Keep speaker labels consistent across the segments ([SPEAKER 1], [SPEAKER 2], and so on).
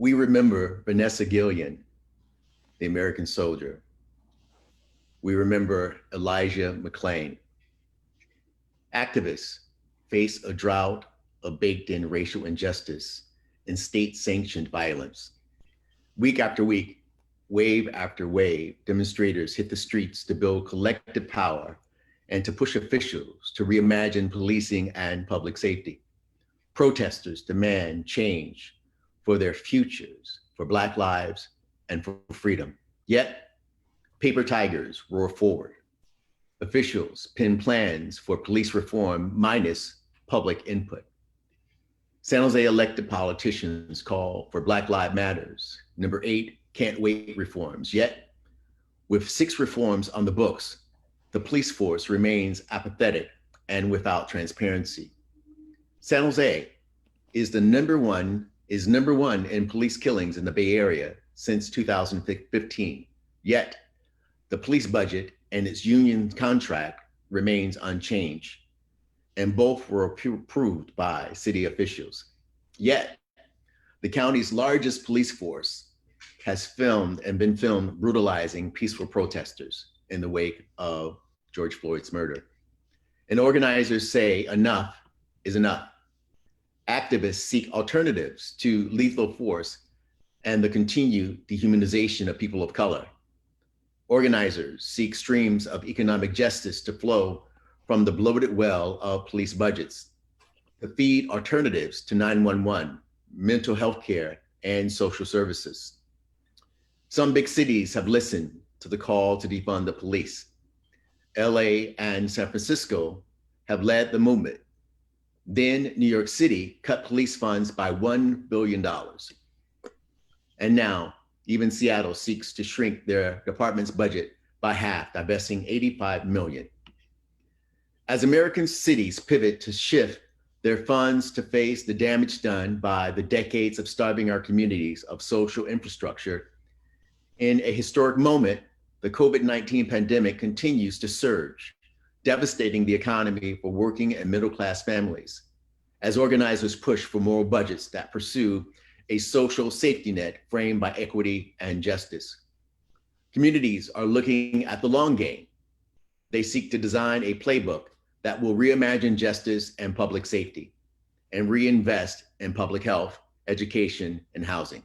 [SPEAKER 1] We remember Vanessa Gillian, the American soldier. We remember Elijah McClain. Activists face a drought of baked-in racial injustice and state-sanctioned violence. Week after week, wave after wave, demonstrators hit the streets to build collective power and to push officials to reimagine policing and public safety. Protesters demand change for their futures, for Black lives, and for freedom. Yet, paper tigers roar forward. Officials pin plans for police reform minus public input. San Jose elected politicians call for Black Lives Matters. Number 8, can't wait reforms. Yet, with 6 reforms on the books, the police force remains apathetic and without transparency. San Jose is number one in police killings in the Bay Area since 2015. Yet, the police budget and its union contract remains unchanged, and both were approved by city officials. Yet, the county's largest police force has been filmed brutalizing peaceful protesters in the wake of George Floyd's murder. And organizers say enough is enough. Activists seek alternatives to lethal force and the continued dehumanization of people of color. Organizers seek streams of economic justice to flow from the bloated well of police budgets, to feed alternatives to 911, mental health care, and social services. Some big cities have listened to the call to defund the police. LA and San Francisco have led the movement. Then New York City cut police funds by $1 billion. And now even Seattle seeks to shrink their department's budget by half, divesting $85 million. As American cities pivot to shift their funds to face the damage done by the decades of starving our communities of social infrastructure, in a historic moment, the COVID-19 pandemic continues to surge, devastating the economy for working and middle-class families, as organizers push for moral budgets that pursue a social safety net framed by equity and justice. Communities are looking at the long game. They seek to design a playbook that will reimagine justice and public safety and reinvest in public health, education, and housing.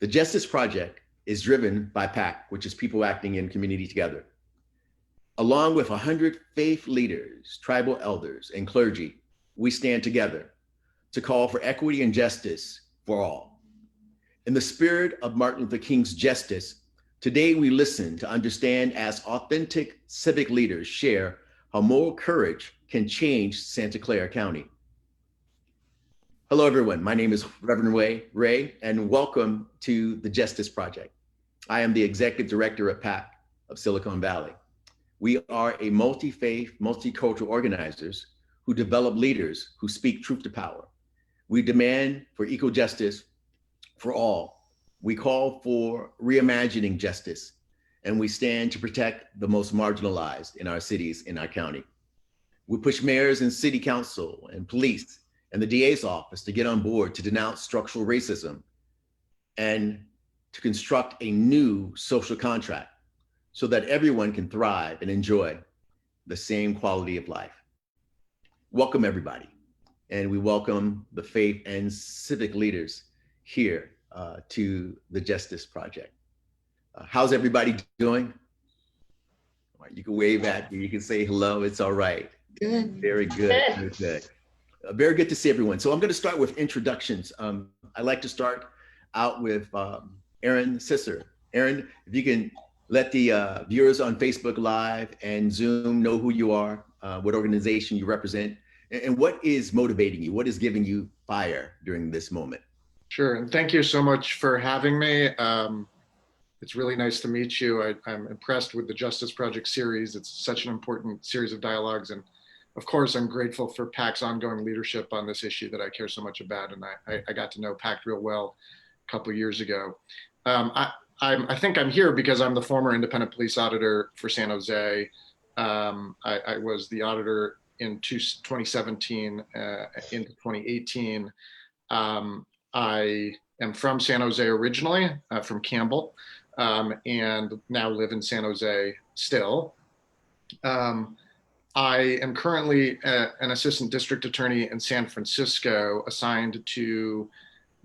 [SPEAKER 1] The Justice Project is driven by PACT, which is People Acting in Community Together. Along with 100 faith leaders, tribal elders, and clergy, we stand together to call for equity and justice for all. In the spirit of Martin Luther King's justice, today we listen to understand as authentic civic leaders share how moral courage can change Santa Clara County. Hello, everyone. My name is Reverend Ray, and welcome to the Justice Project. I am the Executive Director of PACT of Silicon Valley. We are a multi-faith, multicultural organizers who develop leaders who speak truth to power. We demand for equal justice for all. We call for reimagining justice, and we stand to protect the most marginalized in our cities, in our county. We push mayors and city council and police and the DA's office to get on board to denounce structural racism and to construct a new social contract so that everyone can thrive and enjoy the same quality of life. Welcome, everybody. And we welcome the faith and civic leaders here to the Justice Project. How's everybody doing? All right, you can wave at me, you can say hello, it's all right.
[SPEAKER 2] Good.
[SPEAKER 1] Very good, very good. Very good to see everyone. So I'm gonna start with introductions. I'd like to start out with Aaron Zisser. Aaron, if you can let the viewers on Facebook Live and Zoom know who you are, what organization you represent, and what is motivating you? What is giving you fire during this moment?
[SPEAKER 2] Sure, and thank you so much for having me. It's really nice to meet you. I'm impressed with the Justice Project series. It's such an important series of dialogues. And of course, I'm grateful for PACT's ongoing leadership on this issue that I care so much about. And I got to know PACT real well a couple of years ago. I think I'm here because I'm the former independent police auditor for San Jose. I was the auditor in 2017 into 2018. I am from San Jose originally, from Campbell, and now live in San Jose still. I am currently an assistant district attorney in San Francisco, assigned to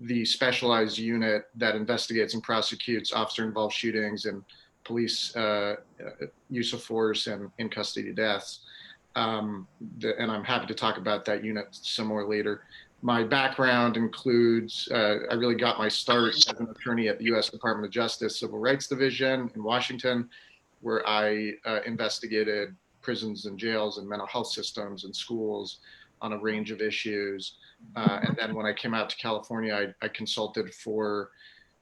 [SPEAKER 2] the specialized unit that investigates and prosecutes officer-involved shootings and police use of force and in custody deaths. And I'm happy to talk about that unit some more later. My background includes, I really got my start as an attorney at the U.S. Department of Justice Civil Rights Division in Washington, where I investigated prisons and jails and mental health systems and schools on a range of issues. And then when I came out to California, I consulted for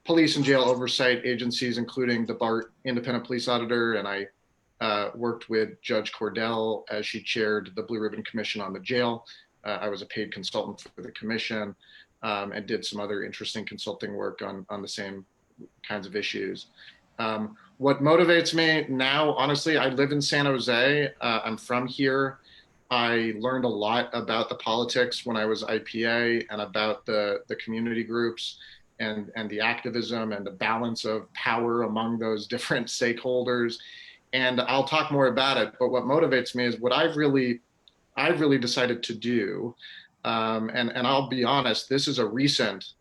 [SPEAKER 2] police and jail oversight agencies, including the BART Independent Police Auditor, and I worked with Judge Cordell as she chaired the Blue Ribbon Commission on the jail. I was a paid consultant for the commission, and did some other interesting consulting work on the same kinds of issues. What motivates me now, honestly, I live in San Jose. I'm from here. I learned a lot about the politics when I was IPA and about the community groups and the activism and the balance of power among those different stakeholders. And I'll talk more about it, but what motivates me is what I've really decided to do. And I'll be honest, this is a recent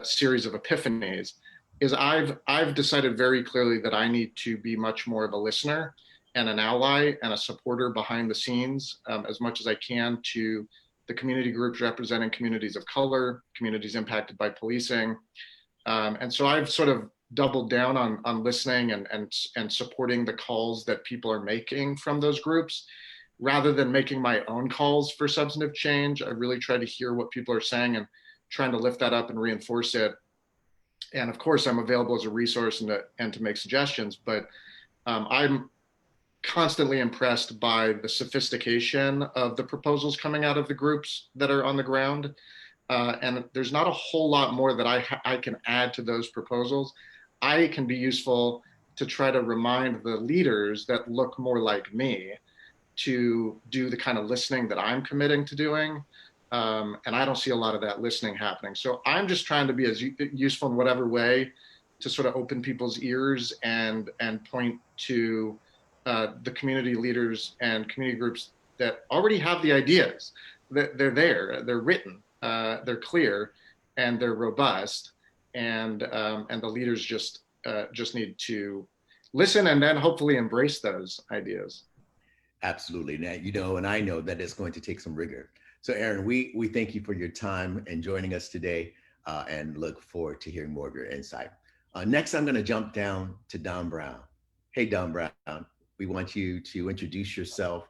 [SPEAKER 2] series of epiphanies, is I've decided very clearly that I need to be much more of a listener and an ally and a supporter behind the scenes, as much as I can, to the community groups representing communities of color, communities impacted by policing. And so I've sort of doubled down on listening and supporting the calls that people are making from those groups. Rather than making my own calls for substantive change, I really try to hear what people are saying and trying to lift that up and reinforce it. And of course, I'm available as a resource and to make suggestions, but I'm constantly impressed by the sophistication of the proposals coming out of the groups that are on the ground. And there's not a whole lot more that I can add to those proposals. I can be useful to try to remind the leaders that look more like me to do the kind of listening that I'm committing to doing. And I don't see a lot of that listening happening. So I'm just trying to be as useful in whatever way to sort of open people's ears and point to the community leaders and community groups that already have the ideas. They're there, they're written, they're clear, and they're robust. And the leaders just need to listen and then hopefully embrace those ideas.
[SPEAKER 1] Absolutely. Now, and I know that it's going to take some rigor. So Aaron, we thank you for your time and joining us today, and look forward to hearing more of your insight. Next, I'm going to jump down to Don Brown. Hey, Don Brown, we want you to introduce yourself,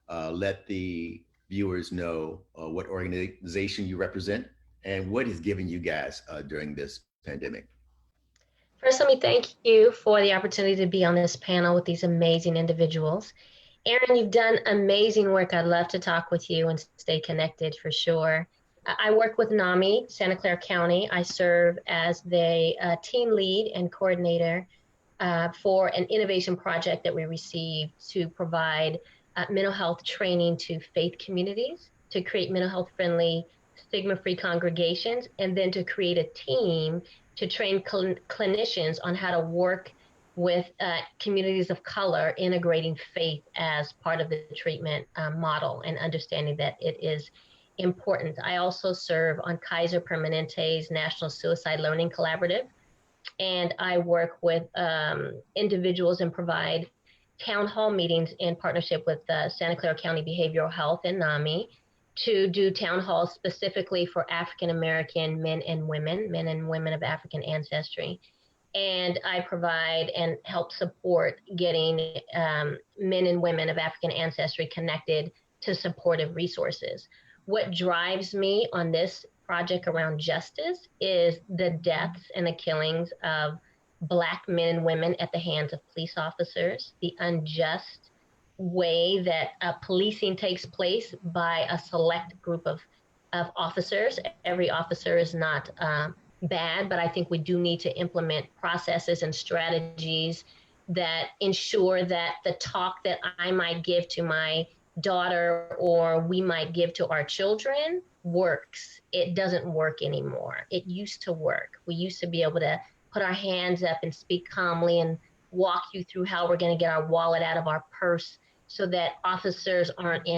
[SPEAKER 1] let the viewers know what organization you represent and what is giving you guys during this pandemic.
[SPEAKER 3] First, let me thank you for the opportunity to be on this panel with these amazing individuals. Aaron, you've done amazing work. I'd love to talk with you and stay connected for sure. I work with NAMI, Santa Clara County. I serve as the team lead and coordinator for an innovation project that we received to provide mental health training to faith communities, to create mental health friendly, stigma-free congregations, and then to create a team to train clinicians on how to work with communities of color, integrating faith as part of the treatment model and understanding that it is important. I also serve on Kaiser Permanente's National Suicide Learning Collaborative, and I work with individuals and provide town hall meetings in partnership with Santa Clara County Behavioral Health and NAMI to do town halls specifically for African American men and women of African ancestry. And I provide and help support getting men and women of African ancestry connected to supportive resources. What drives me on this project around justice is the deaths and the killings of Black men and women at the hands of police officers, the unjust way that policing takes place by a select group of officers. Every officer is not bad, but I think we do need to implement processes and strategies that ensure that the talk that I might give to my daughter or we might give to our children works, it doesn't work anymore. It used to work. We used to be able to put our hands up and speak calmly and walk you through how we're going to get our wallet out of our purse so that officers aren't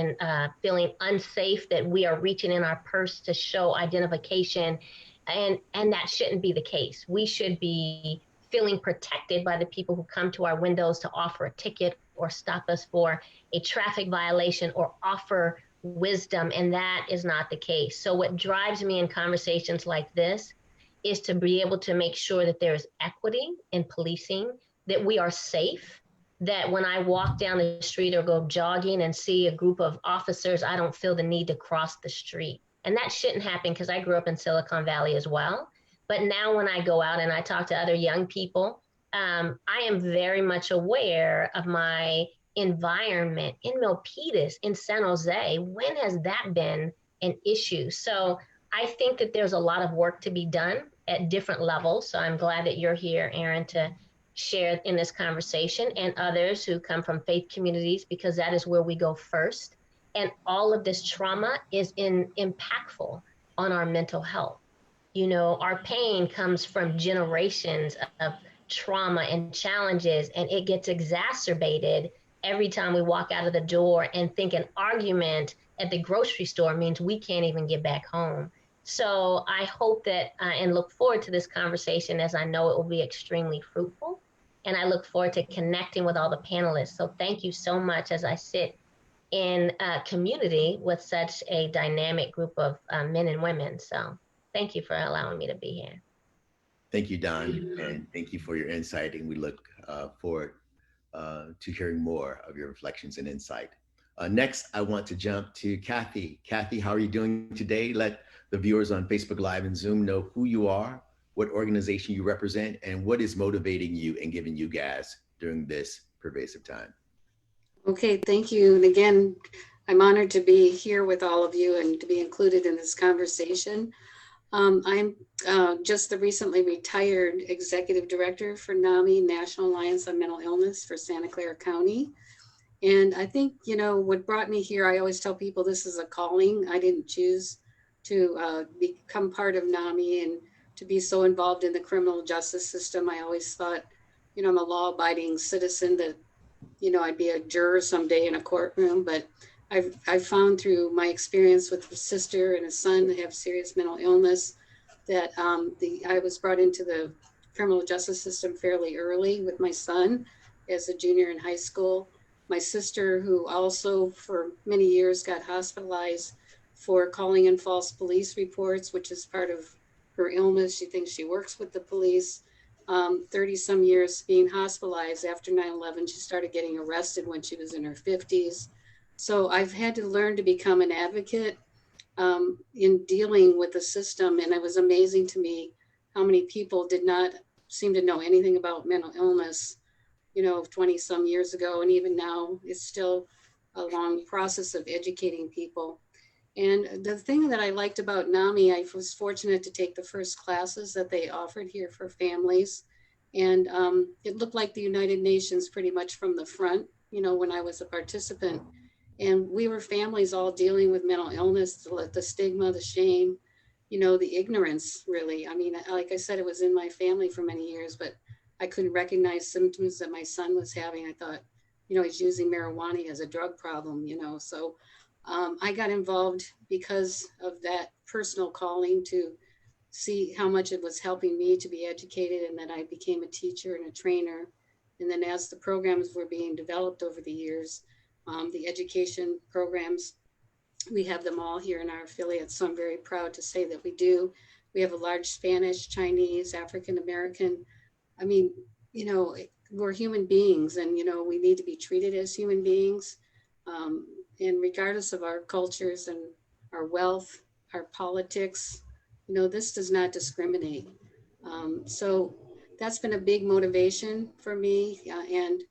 [SPEAKER 3] feeling unsafe that we are reaching in our purse to show identification. And that shouldn't be the case. We should be feeling protected by the people who come to our windows to offer a ticket or stop us for a traffic violation or offer wisdom, and that is not the case. So what drives me in conversations like this is to be able to make sure that there is equity in policing, that we are safe, that when I walk down the street or go jogging and see a group of officers, I don't feel the need to cross the street. And that shouldn't happen because I grew up in Silicon Valley as well. But now when I go out and I talk to other young people, I am very much aware of my environment in Milpitas, in San Jose. When has that been an issue? So I think that there's a lot of work to be done at different levels. So I'm glad that you're here, Aaron, to share in this conversation, and others who come from faith communities, because that is where we go first. And all of this trauma is impactful on our mental health. You know, our pain comes from generations of trauma and challenges, and it gets exacerbated every time we walk out of the door and think an argument at the grocery store means we can't even get back home. So I hope that and look forward to this conversation, as I know it will be extremely fruitful. And I look forward to connecting with all the panelists. So thank you so much as I sit in a community with such a dynamic group of men and women. So thank you for allowing me to be here.
[SPEAKER 1] Thank you, Don, and thank you for your insight. And we look forward to hearing more of your reflections and insight. Next, I want to jump to Kathy. Kathy, how are you doing today? Let the viewers on Facebook Live and Zoom know who you are, what organization you represent, and what is motivating you and giving you gas during this pervasive time.
[SPEAKER 4] Okay, thank you. And again, I'm honored to be here with all of you and to be included in this conversation. I'm just the recently retired executive director for NAMI, National Alliance on Mental Illness for Santa Clara County. And I think, you know, what brought me here, I always tell people this is a calling. I didn't choose to become part of NAMI and to be so involved in the criminal justice system. I always thought, you know, I'm a law-abiding citizen, that, you know, I'd be a juror someday in a courtroom. But I've found through my experience with a sister and a son that have serious mental illness that I was brought into the criminal justice system fairly early with my son as a junior in high school. My sister, who also for many years got hospitalized for calling in false police reports, which is part of her illness. She thinks she works with the police. 30 some years being hospitalized after 9/11. She started getting arrested when she was in her 50s. So I've had to learn to become an advocate in dealing with the system. And it was amazing to me how many people did not seem to know anything about mental illness, you know, 20 some years ago. And even now, it's still a long process of educating people. And the thing that I liked about NAMI, I was fortunate to take the first classes that they offered here for families. And it looked like the United Nations pretty much from the front, you know, when I was a participant. And we were families all dealing with mental illness, the stigma, the shame, you know, the ignorance, really. I mean, like I said, it was in my family for many years, but I couldn't recognize symptoms that my son was having. I thought, you know, he's using marijuana as a drug problem, you know. So I got involved because of that personal calling to see how much it was helping me to be educated, and that I became a teacher and a trainer. And then as the programs were being developed over the years, the education programs, we have them all here in our affiliates. So I'm very proud to say that we do. We have a large Spanish, Chinese, African-American. I mean, you know, we're human beings, and, you know, we need to be treated as human beings. And regardless of our cultures and our wealth, our politics, you know, this does not discriminate. So that's been a big motivation for me, and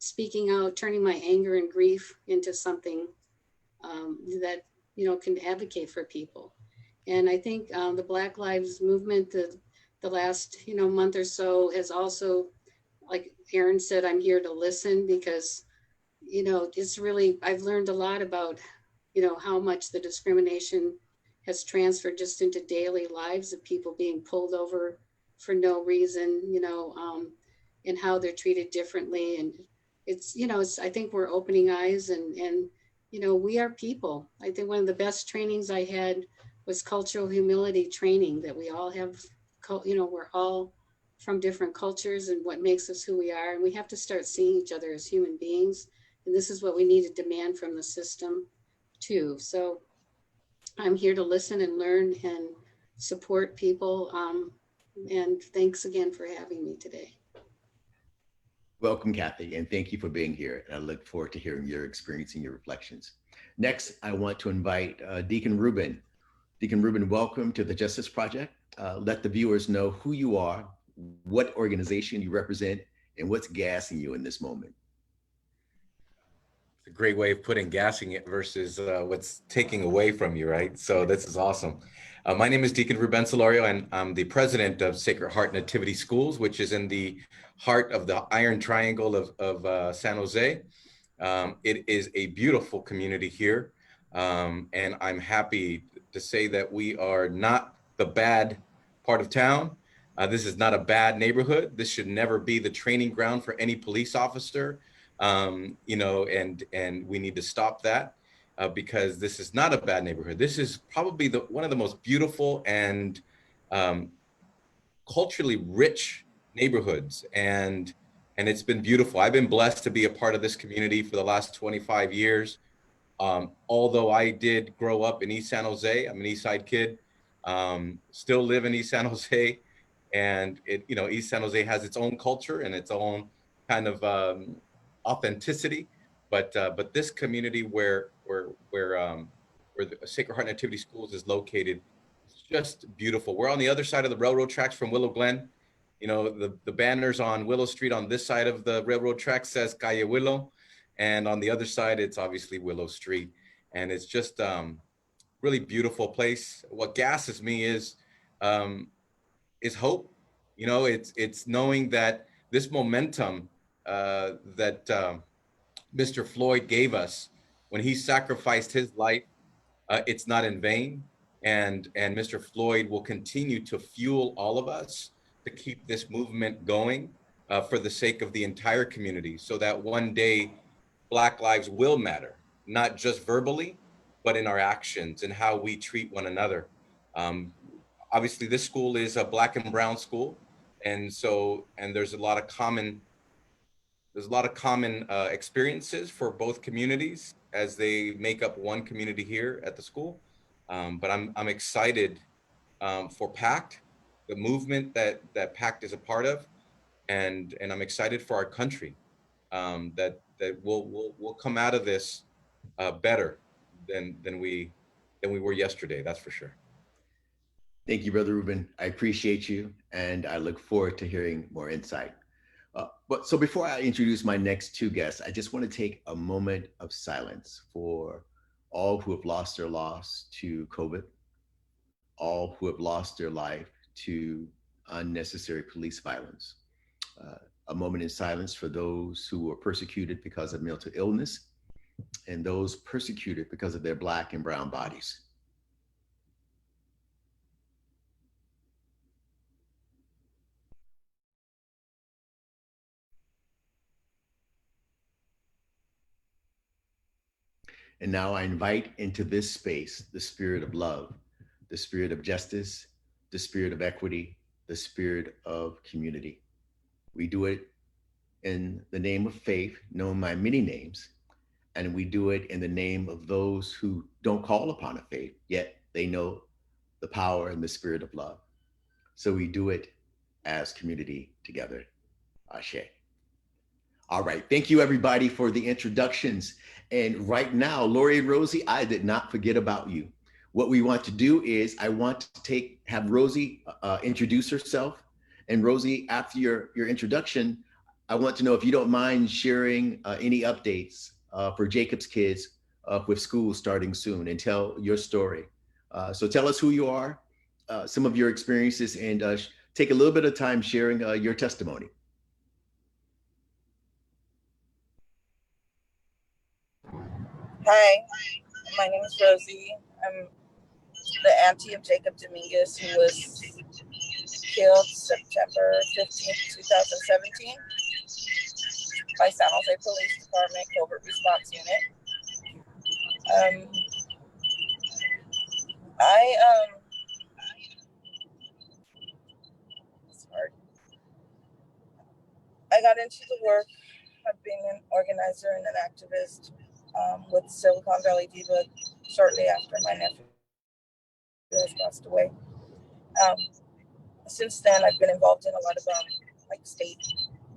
[SPEAKER 4] speaking out, turning my anger and grief into something that, you know, can advocate for people. And I think the Black Lives Movement, the last, you know, month or so has also, like Aaron said, I'm here to listen, because, you know, it's really, I've learned a lot about, how much the discrimination has transferred just into daily lives of people being pulled over for no reason, and how they're treated differently. And I think we're opening eyes and we are people. I think one of the best trainings I had was cultural humility training, that we all have, we're all from different cultures and what makes us who we are. And we have to start seeing each other as human beings. And this is what we need to demand from the system too. So I'm here to listen and learn and support people. And thanks again for having me today.
[SPEAKER 1] Welcome, Kathy, and thank you for being here. And I look forward to hearing your experience and your reflections. Next, I want to invite Deacon Ruben. Deacon Ruben, welcome to the Justice Project. Let the viewers know who you are, what organization you represent, and what's gassing you in this moment.
[SPEAKER 5] It's a great way of putting gassing it versus what's taking away from you, right? So this is awesome. My name is Deacon Ruben Solorio, and I'm the president of Sacred Heart Nativity Schools, which is in the heart of the Iron Triangle of San Jose. It is a beautiful community here, and I'm happy to say that we are not the bad part of town. This is not a bad neighborhood. This should never be the training ground for any police officer, and we need to stop that. Because this is not a bad neighborhood. This is probably one of the most beautiful and culturally rich neighborhoods, and it's been beautiful. I've been blessed to be a part of this community for the last 25 years. Although I did grow up in East San Jose, I'm an East Side kid, still live in East San Jose, and East San Jose has its own culture and its own kind of authenticity. But this community where the Sacred Heart Nativity Schools is located, it's just beautiful. We're on the other side of the railroad tracks from Willow Glen. The banners on Willow Street on this side of the railroad track says Calle Willow, and on the other side it's obviously Willow Street, and it's just really beautiful place. What gasses me is hope. It's knowing that this momentum that Mr. Floyd gave us when he sacrificed his life, it's not in vain. And Mr. Floyd will continue to fuel all of us to keep this movement going for the sake of the entire community, so that one day Black lives will matter, not just verbally, but in our actions and how we treat one another. Obviously, this school is a Black and brown school. And there's a lot of common experiences for both communities as they make up one community here at the school. But I'm excited for PACT, the movement that PACT is a part of, and I'm excited for our country, that we'll come out of this better than we were yesterday. That's for sure.
[SPEAKER 1] Thank you, Brother Ruben. I appreciate you, and I look forward to hearing more insight. So before I introduce my next two guests, I just want to take a moment of silence for all who have lost their loss to COVID, all who have lost their life to unnecessary police violence. A moment in silence for those who were persecuted because of mental illness and those persecuted because of their Black and brown bodies. And now I invite into this space the spirit of love, the spirit of justice, the spirit of equity, the spirit of community. We do it in the name of faith, known by many names, and we do it in the name of those who don't call upon a faith, yet they know the power and the spirit of love. So we do it as community together. Ashe. All right, thank you everybody for the introductions. And right now, Laurie and Rosie, I did not forget about you. What we want to do is I want to have Rosie introduce herself. And Rosie, after your introduction, I want to know if you don't mind sharing any updates for Jacob's kids with school starting soon, and tell your story. So tell us who you are, some of your experiences, and take a little bit of time sharing your testimony.
[SPEAKER 6] Hi, My name is Rosie. I'm the auntie of Jacob Dominguez, who was killed September 15th, 2017 by San Jose Police Department Covert Response Unit. It's hard. I got into the work of being an organizer and an activist with Silicon Valley Diva shortly after my nephew has passed away. Since then, I've been involved in a lot of like state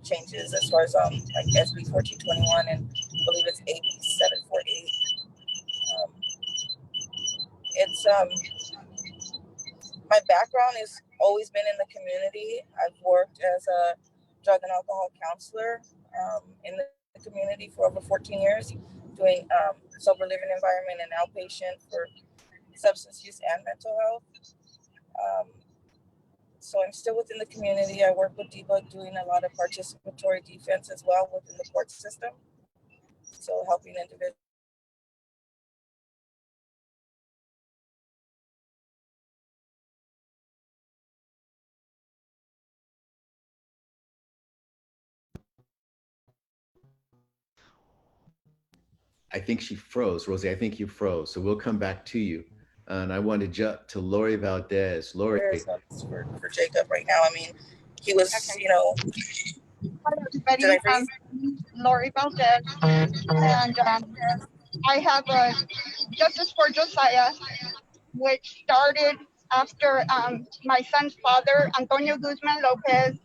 [SPEAKER 6] changes as far as like SB 1421 and I believe it's AB 748. It's my background has always been in the community. I've worked as a drug and alcohol counselor in the community for over 14 years, doing sober living environment and outpatient for substance use and mental health. So I'm still within the community. I work with DBUG doing a lot of participatory defense as well within the court system. So helping individuals.
[SPEAKER 1] I think she froze. Rosie, I think you froze. So we'll come back to you. And I want to jump to Laurie Valdez. Laurie.
[SPEAKER 6] For Jacob right now. I mean, he was,
[SPEAKER 7] Okay.
[SPEAKER 6] you know.
[SPEAKER 7] Hi, everybody. Laurie Valdez. And I have a Justice for Josiah, which started after my son's father, Antonio Guzman Lopez,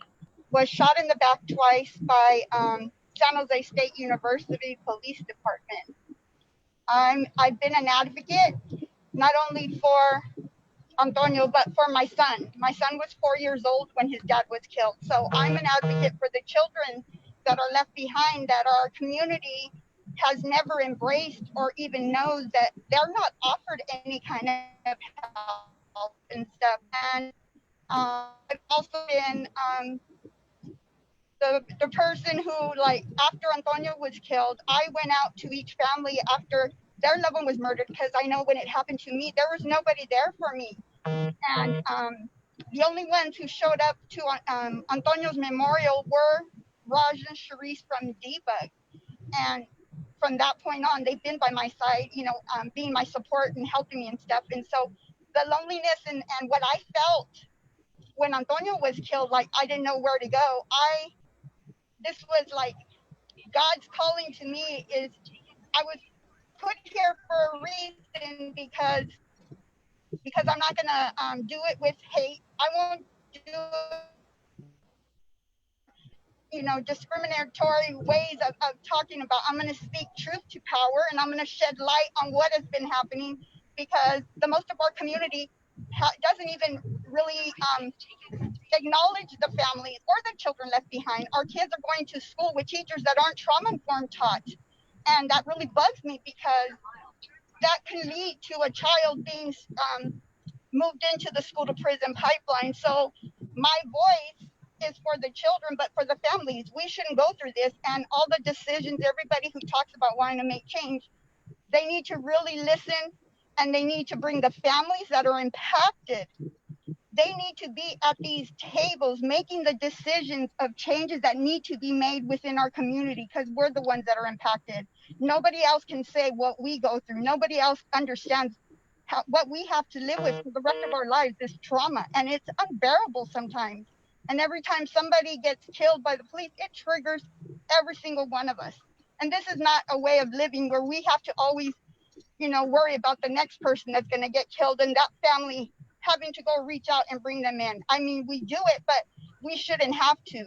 [SPEAKER 7] was shot in the back twice by San Jose State University Police Department. I've been an advocate, not only for Antonio, but for my son. My son was 4 years old when his dad was killed. So I'm an advocate for the children that are left behind, that our community has never embraced or even knows that they're not offered any kind of help and stuff. And I've also been the person who, like, after Antonio was killed, I went out to each family after their loved one was murdered, because I know when it happened to me, there was nobody there for me. And the only ones who showed up to Antonio's memorial were Raj and Sharice from DBUG. And from that point on, they've been by my side, you know, being my support and helping me and stuff. And so the loneliness and what I felt when Antonio was killed, like I didn't know where to go. This was like God's calling to me. Is I was put here for a reason, because I'm not gonna do it with hate. I won't do it, you know, discriminatory ways of talking about. I'm gonna speak truth to power, and I'm gonna shed light on what has been happening, because the most of our community doesn't even really acknowledge the families or the children left behind. Our kids are going to school with teachers that aren't trauma-informed taught. And that really bugs me, because that can lead to a child being moved into the school to prison pipeline. So my voice is for the children, but for the families. We shouldn't go through this. And all the decisions, everybody who talks about wanting to make change, they need to really listen, and they need to bring the families that are impacted. They need to be at these tables making the decisions of changes that need to be made within our community, because we're the ones that are impacted. Nobody else can say what we go through. Nobody else understands what we have to live with for the rest of our lives, this trauma. And it's unbearable sometimes. And every time somebody gets killed by the police, it triggers every single one of us. And this is not a way of living where we have to always, you know, worry about the next person that's going to get killed and that family having to go reach out and bring them in. I mean, we do it, but we shouldn't have to.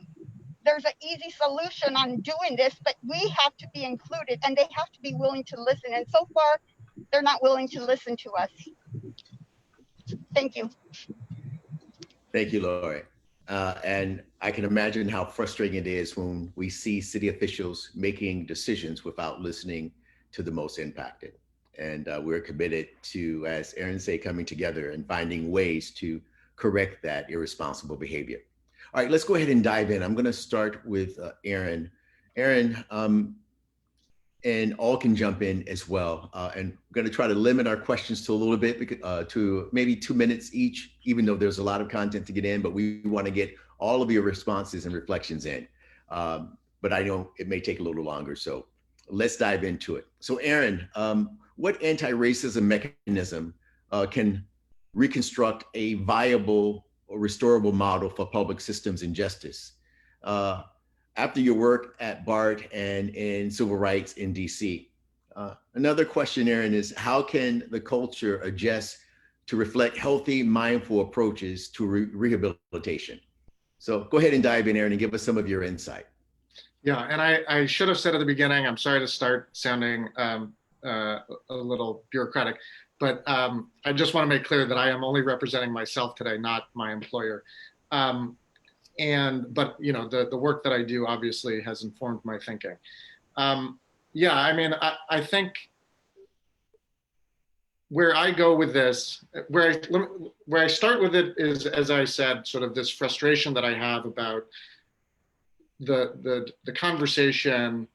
[SPEAKER 7] There's an easy solution on doing this, but we have to be included, and they have to be willing to listen. And so far, they're not willing to listen to us. Thank you.
[SPEAKER 1] Thank you, Laurie. And I can imagine how frustrating it is when we see city officials making decisions without listening to the most impacted. And we're committed to, as Aaron said, coming together and finding ways to correct that irresponsible behavior. All right, let's go ahead and dive in. I'm going to start with Aaron. Aaron, and all can jump in as well. And we're going to try to limit our questions to a little bit, to maybe 2 minutes each, even though there's a lot of content to get in, but we want to get all of your responses and reflections in. But I know it may take a little longer, so let's dive into it. So Aaron, what anti-racism mechanism can reconstruct a viable or restorable model for public systems and justice? After your work at BART and in civil rights in DC. Another question, Aaron, is how can the culture adjust to reflect healthy, mindful approaches to rehabilitation? So go ahead and dive in, Aaron, and give us some of your insight.
[SPEAKER 2] Yeah, and I should have said at the beginning, I'm sorry to start sounding a little bureaucratic, but I just want to make clear that I am only representing myself today, not my employer. But you know, the work that I do obviously has informed my thinking. Yeah, I mean, I think where I go with this, where I start with it is, as I said, sort of this frustration that I have about the conversation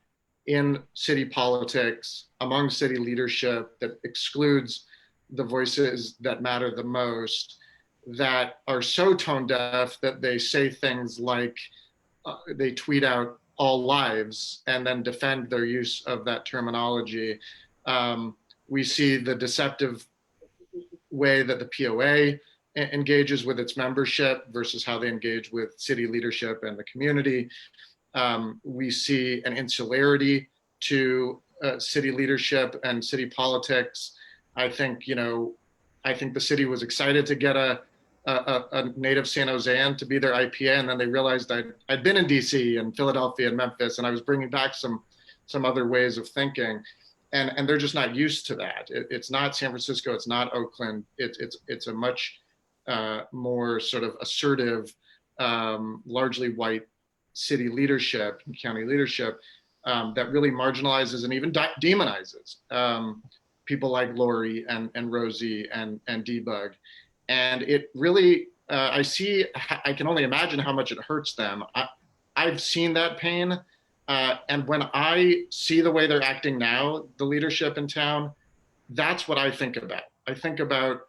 [SPEAKER 2] in city politics among city leadership that excludes the voices that matter the most, that are so tone deaf that they say things like they tweet out all lives and then defend their use of that terminology. We see the deceptive way that the POA engages with its membership versus how they engage with city leadership and the community. We see an insularity to city leadership and city politics. I think, you know, I think the city was excited to get a native San Josean to be their IPA, and then they realized I'd been in DC and Philadelphia and Memphis, and I was bringing back some other ways of thinking, and they're just not used to that. It's not San Francisco, it's not Oakland. It's a much more sort of assertive, largely white city leadership and county leadership that really marginalizes and even demonizes people like Laurie and Rosie and Debug. And it really, I can only imagine how much it hurts them. I've seen that pain. And when I see the way they're acting now, the leadership in town, that's what I think about. I think about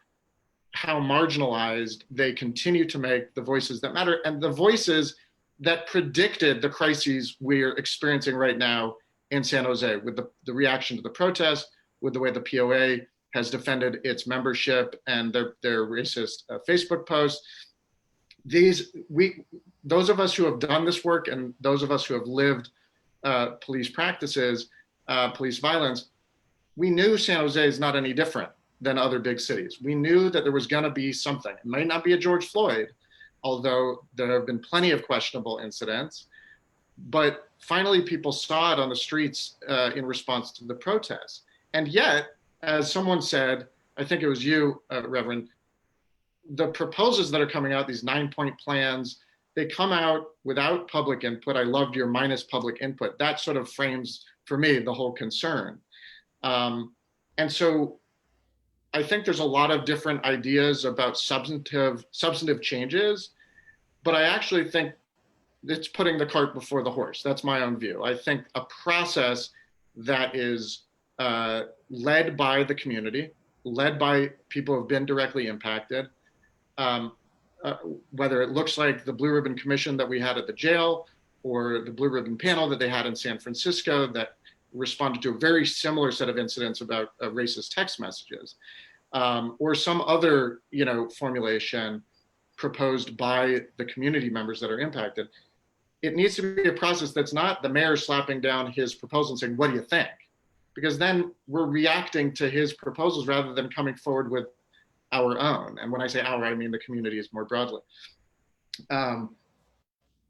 [SPEAKER 2] how marginalized they continue to make the voices that matter, and the voices that predicted the crises we're experiencing right now in San Jose, with the reaction to the protest, with the way the POA has defended its membership and their racist Facebook posts. Those of us who have done this work and those of us who have lived police practices, police violence, we knew San Jose is not any different than other big cities. We knew that there was gonna be something. It might not be a George Floyd, although there have been plenty of questionable incidents, but finally people saw it on the streets in response to the protests. And yet, as someone said, I think it was you, Reverend, the proposals that are coming out, these 9-point plans, they come out without public input. I loved your minus public input. That sort of frames, for me, the whole concern. And so I think there's a lot of different ideas about substantive changes, but I actually think it's putting the cart before the horse. That's my own view. I think a process that is led by the community, led by people who have been directly impacted, whether it looks like the Blue Ribbon Commission that we had at the jail or the Blue Ribbon panel that they had in San Francisco that responded to a very similar set of incidents about racist text messages, or some other, formulation proposed by the community members that are impacted. It needs to be a process that's not the mayor slapping down his proposal and saying, "What do you think?" Because then we're reacting to his proposals rather than coming forward with our own. And when I say our, I mean the communities more broadly.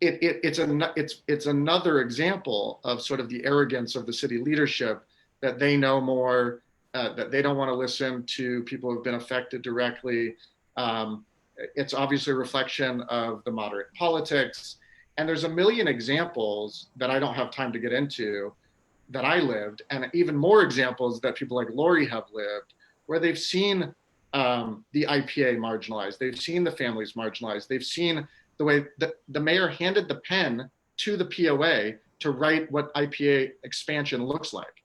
[SPEAKER 2] It's another example of sort of the arrogance of the city leadership, that they know more, that they don't want to listen to people who've been affected directly. It's obviously a reflection of the moderate politics. And there's a million examples that I don't have time to get into that I lived, and even more examples that people like Laurie have lived, where they've seen the IPA marginalized, they've seen the families marginalized, they've seen the way the mayor handed the pen to the POA to write what IPA expansion looks like.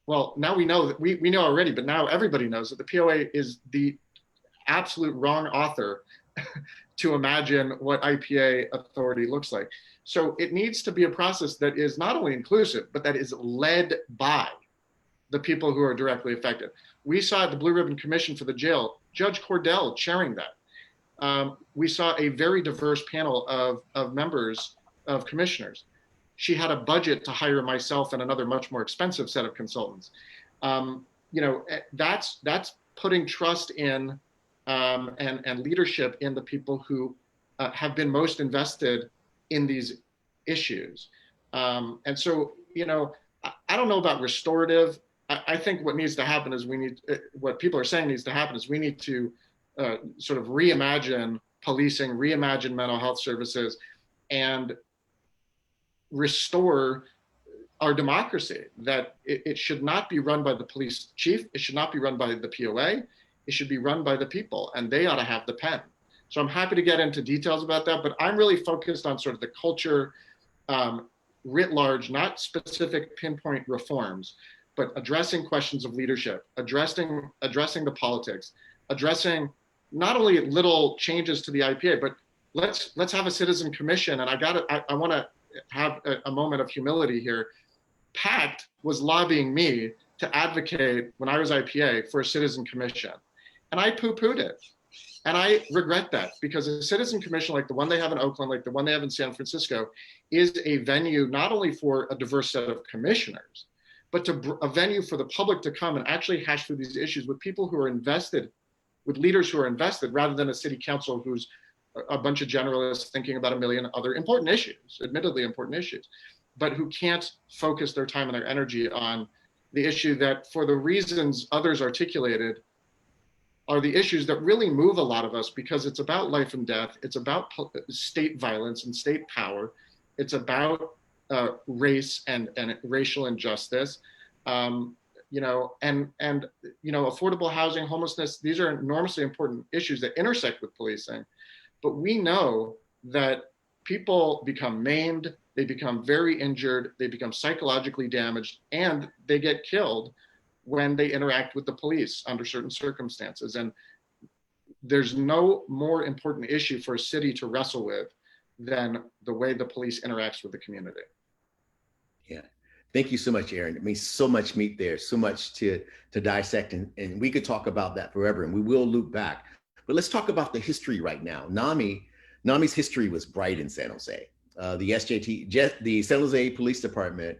[SPEAKER 2] well, now we know that we know already, but now everybody knows that the POA is the absolute wrong author to imagine what IPA authority looks like. So it needs to be a process that is not only inclusive, but that is led by the people who are directly affected. We saw at the Blue Ribbon Commission for the jail, Judge Cordell chairing that. We saw a very diverse panel of members, of commissioners. She had a budget to hire myself and another much more expensive set of consultants. That's putting trust in and leadership in the people who have been most invested in these issues. And so, I don't know about restorative. I think what needs to happen is what people are saying needs to happen is we need to sort of reimagine policing, reimagine mental health services, and restore our democracy, that it should not be run by the police chief. It should not be run by the POA. It should be run by the people, and they ought to have the pen. So I'm happy to get into details about that, but I'm really focused on sort of the culture writ large, not specific pinpoint reforms, but addressing questions of leadership, addressing the politics, addressing not only little changes to the IPA, but let's have a citizen commission. And I want to have a moment of humility here. PACT was lobbying me to advocate, when I was IPA, for a citizen commission. And I poo-pooed it. And I regret that, because a citizen commission like the one they have in Oakland, like the one they have in San Francisco, is a venue not only for a diverse set of commissioners, but a venue for the public to come and actually hash through these issues with people who are invested, with leaders who are invested, rather than a city council who's a bunch of generalists thinking about a million other important issues, admittedly important issues, but who can't focus their time and their energy on the issue that, for the reasons others articulated, are the issues that really move a lot of us, because it's about life and death. It's about state violence and state power. It's about race and racial injustice, and affordable housing, homelessness. These are enormously important issues that intersect with policing. But we know that people become maimed, they become very injured, they become psychologically damaged, and they get killed when they interact with the police under certain circumstances. And there's no more important issue for a city to wrestle with than the way the police interacts with the community.
[SPEAKER 1] Yeah. Thank you so much, Aaron. It means so much meat there, so much to dissect, and we could talk about that forever, and we will loop back. But let's talk about the history right now. NAMI's history was bright in San Jose. The San Jose Police Department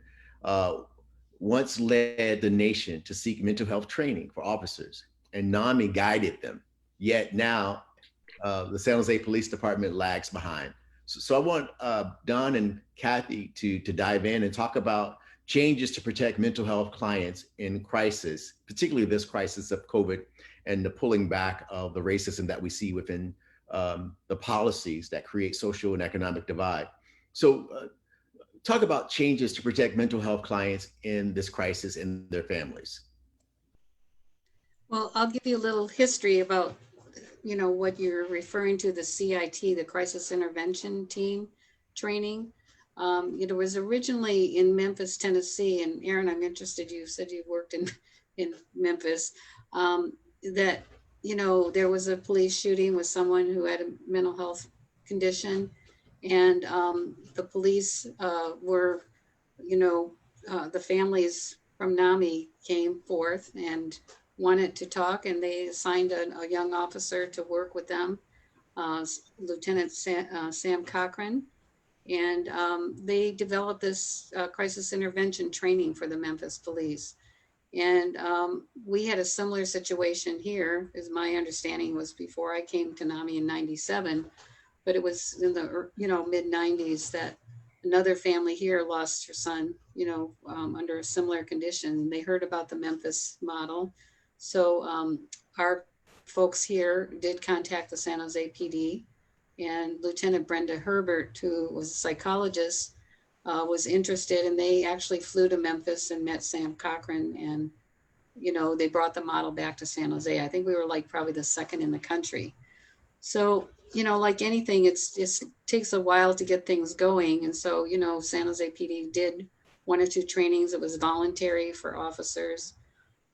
[SPEAKER 1] once led the nation to seek mental health training for officers, and NAMI guided them. Yet now, the San Jose Police Department lags behind. So I want Don and Kathy to dive in and talk about changes to protect mental health clients in crisis, particularly this crisis of COVID and the pulling back of the racism that we see within the policies that create social and economic divide. So talk about changes to protect mental health clients in this crisis and their families.
[SPEAKER 4] Well, I'll give you a little history about, what you're referring to, the CIT, the Crisis Intervention Team training. It was originally in Memphis, Tennessee, and Aaron, I'm interested, you said you worked in Memphis, that, there was a police shooting with someone who had a mental health condition, and the police were, the families from NAMI came forth and wanted to talk, and they assigned a young officer to work with them, Lieutenant Sam Cochran, and they developed this crisis intervention training for the Memphis police. And we had a similar situation here, as my understanding was before I came to NAMI in '97, but it was in the mid '90s that another family here lost her son, under a similar condition. They heard about the Memphis model. So our folks here did contact the San Jose PD, and Lieutenant Brenda Herbert, who was a psychologist, was interested, and they actually flew to Memphis and met Sam Cochran, and they brought the model back to San Jose. I think we were probably the second in the country. So like anything, it takes a while to get things going, and so San Jose PD did 1 or 2 trainings. It was voluntary for officers.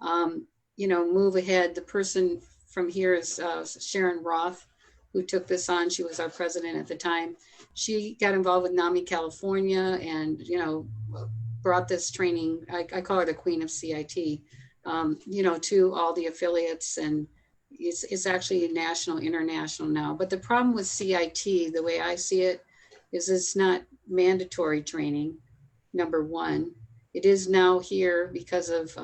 [SPEAKER 4] You know, move ahead. The person from here is Sharon Roth, who took this on. She was our president at the time. She got involved with NAMI California and, you know, brought this training, I call her the queen of CIT, you know, to all the affiliates, and it's actually national, international now. But the problem with CIT, the way I see it, is it's not mandatory training, number one. It is now here because of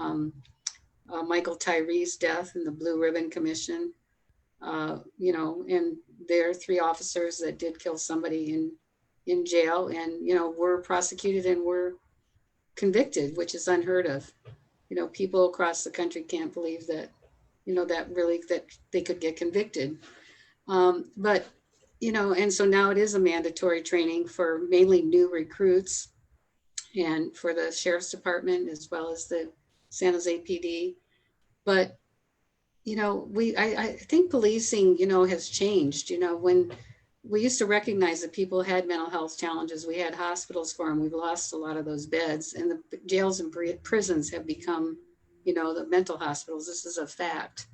[SPEAKER 4] Michael Tyree's death and the Blue Ribbon Commission, you know, and there are 3 officers that did kill somebody in jail, and, you know, were prosecuted and were convicted, which is unheard of. You know, people across the country can't believe that, you know, that they could get convicted. But, you know, and so now it is a mandatory training for mainly new recruits and for the sheriff's department as well as the San Jose PD. But, you know, I think policing, you know, has changed. You know, when we used to recognize that people had mental health challenges, we had hospitals for them. We've lost a lot of those beds, and the jails and prisons have become, you know, the mental hospitals. This is a fact,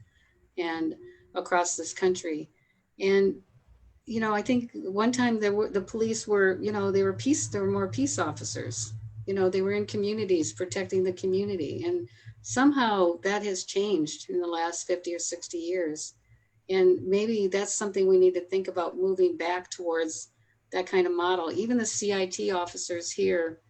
[SPEAKER 4] and across this country. And, you know, I think one time the police were, you know, they were more peace officers. You know, they were in communities protecting the community, and somehow that has changed in the last 50 or 60 years. And maybe that's something we need to think about, moving back towards that kind of model. Even the CIT officers here,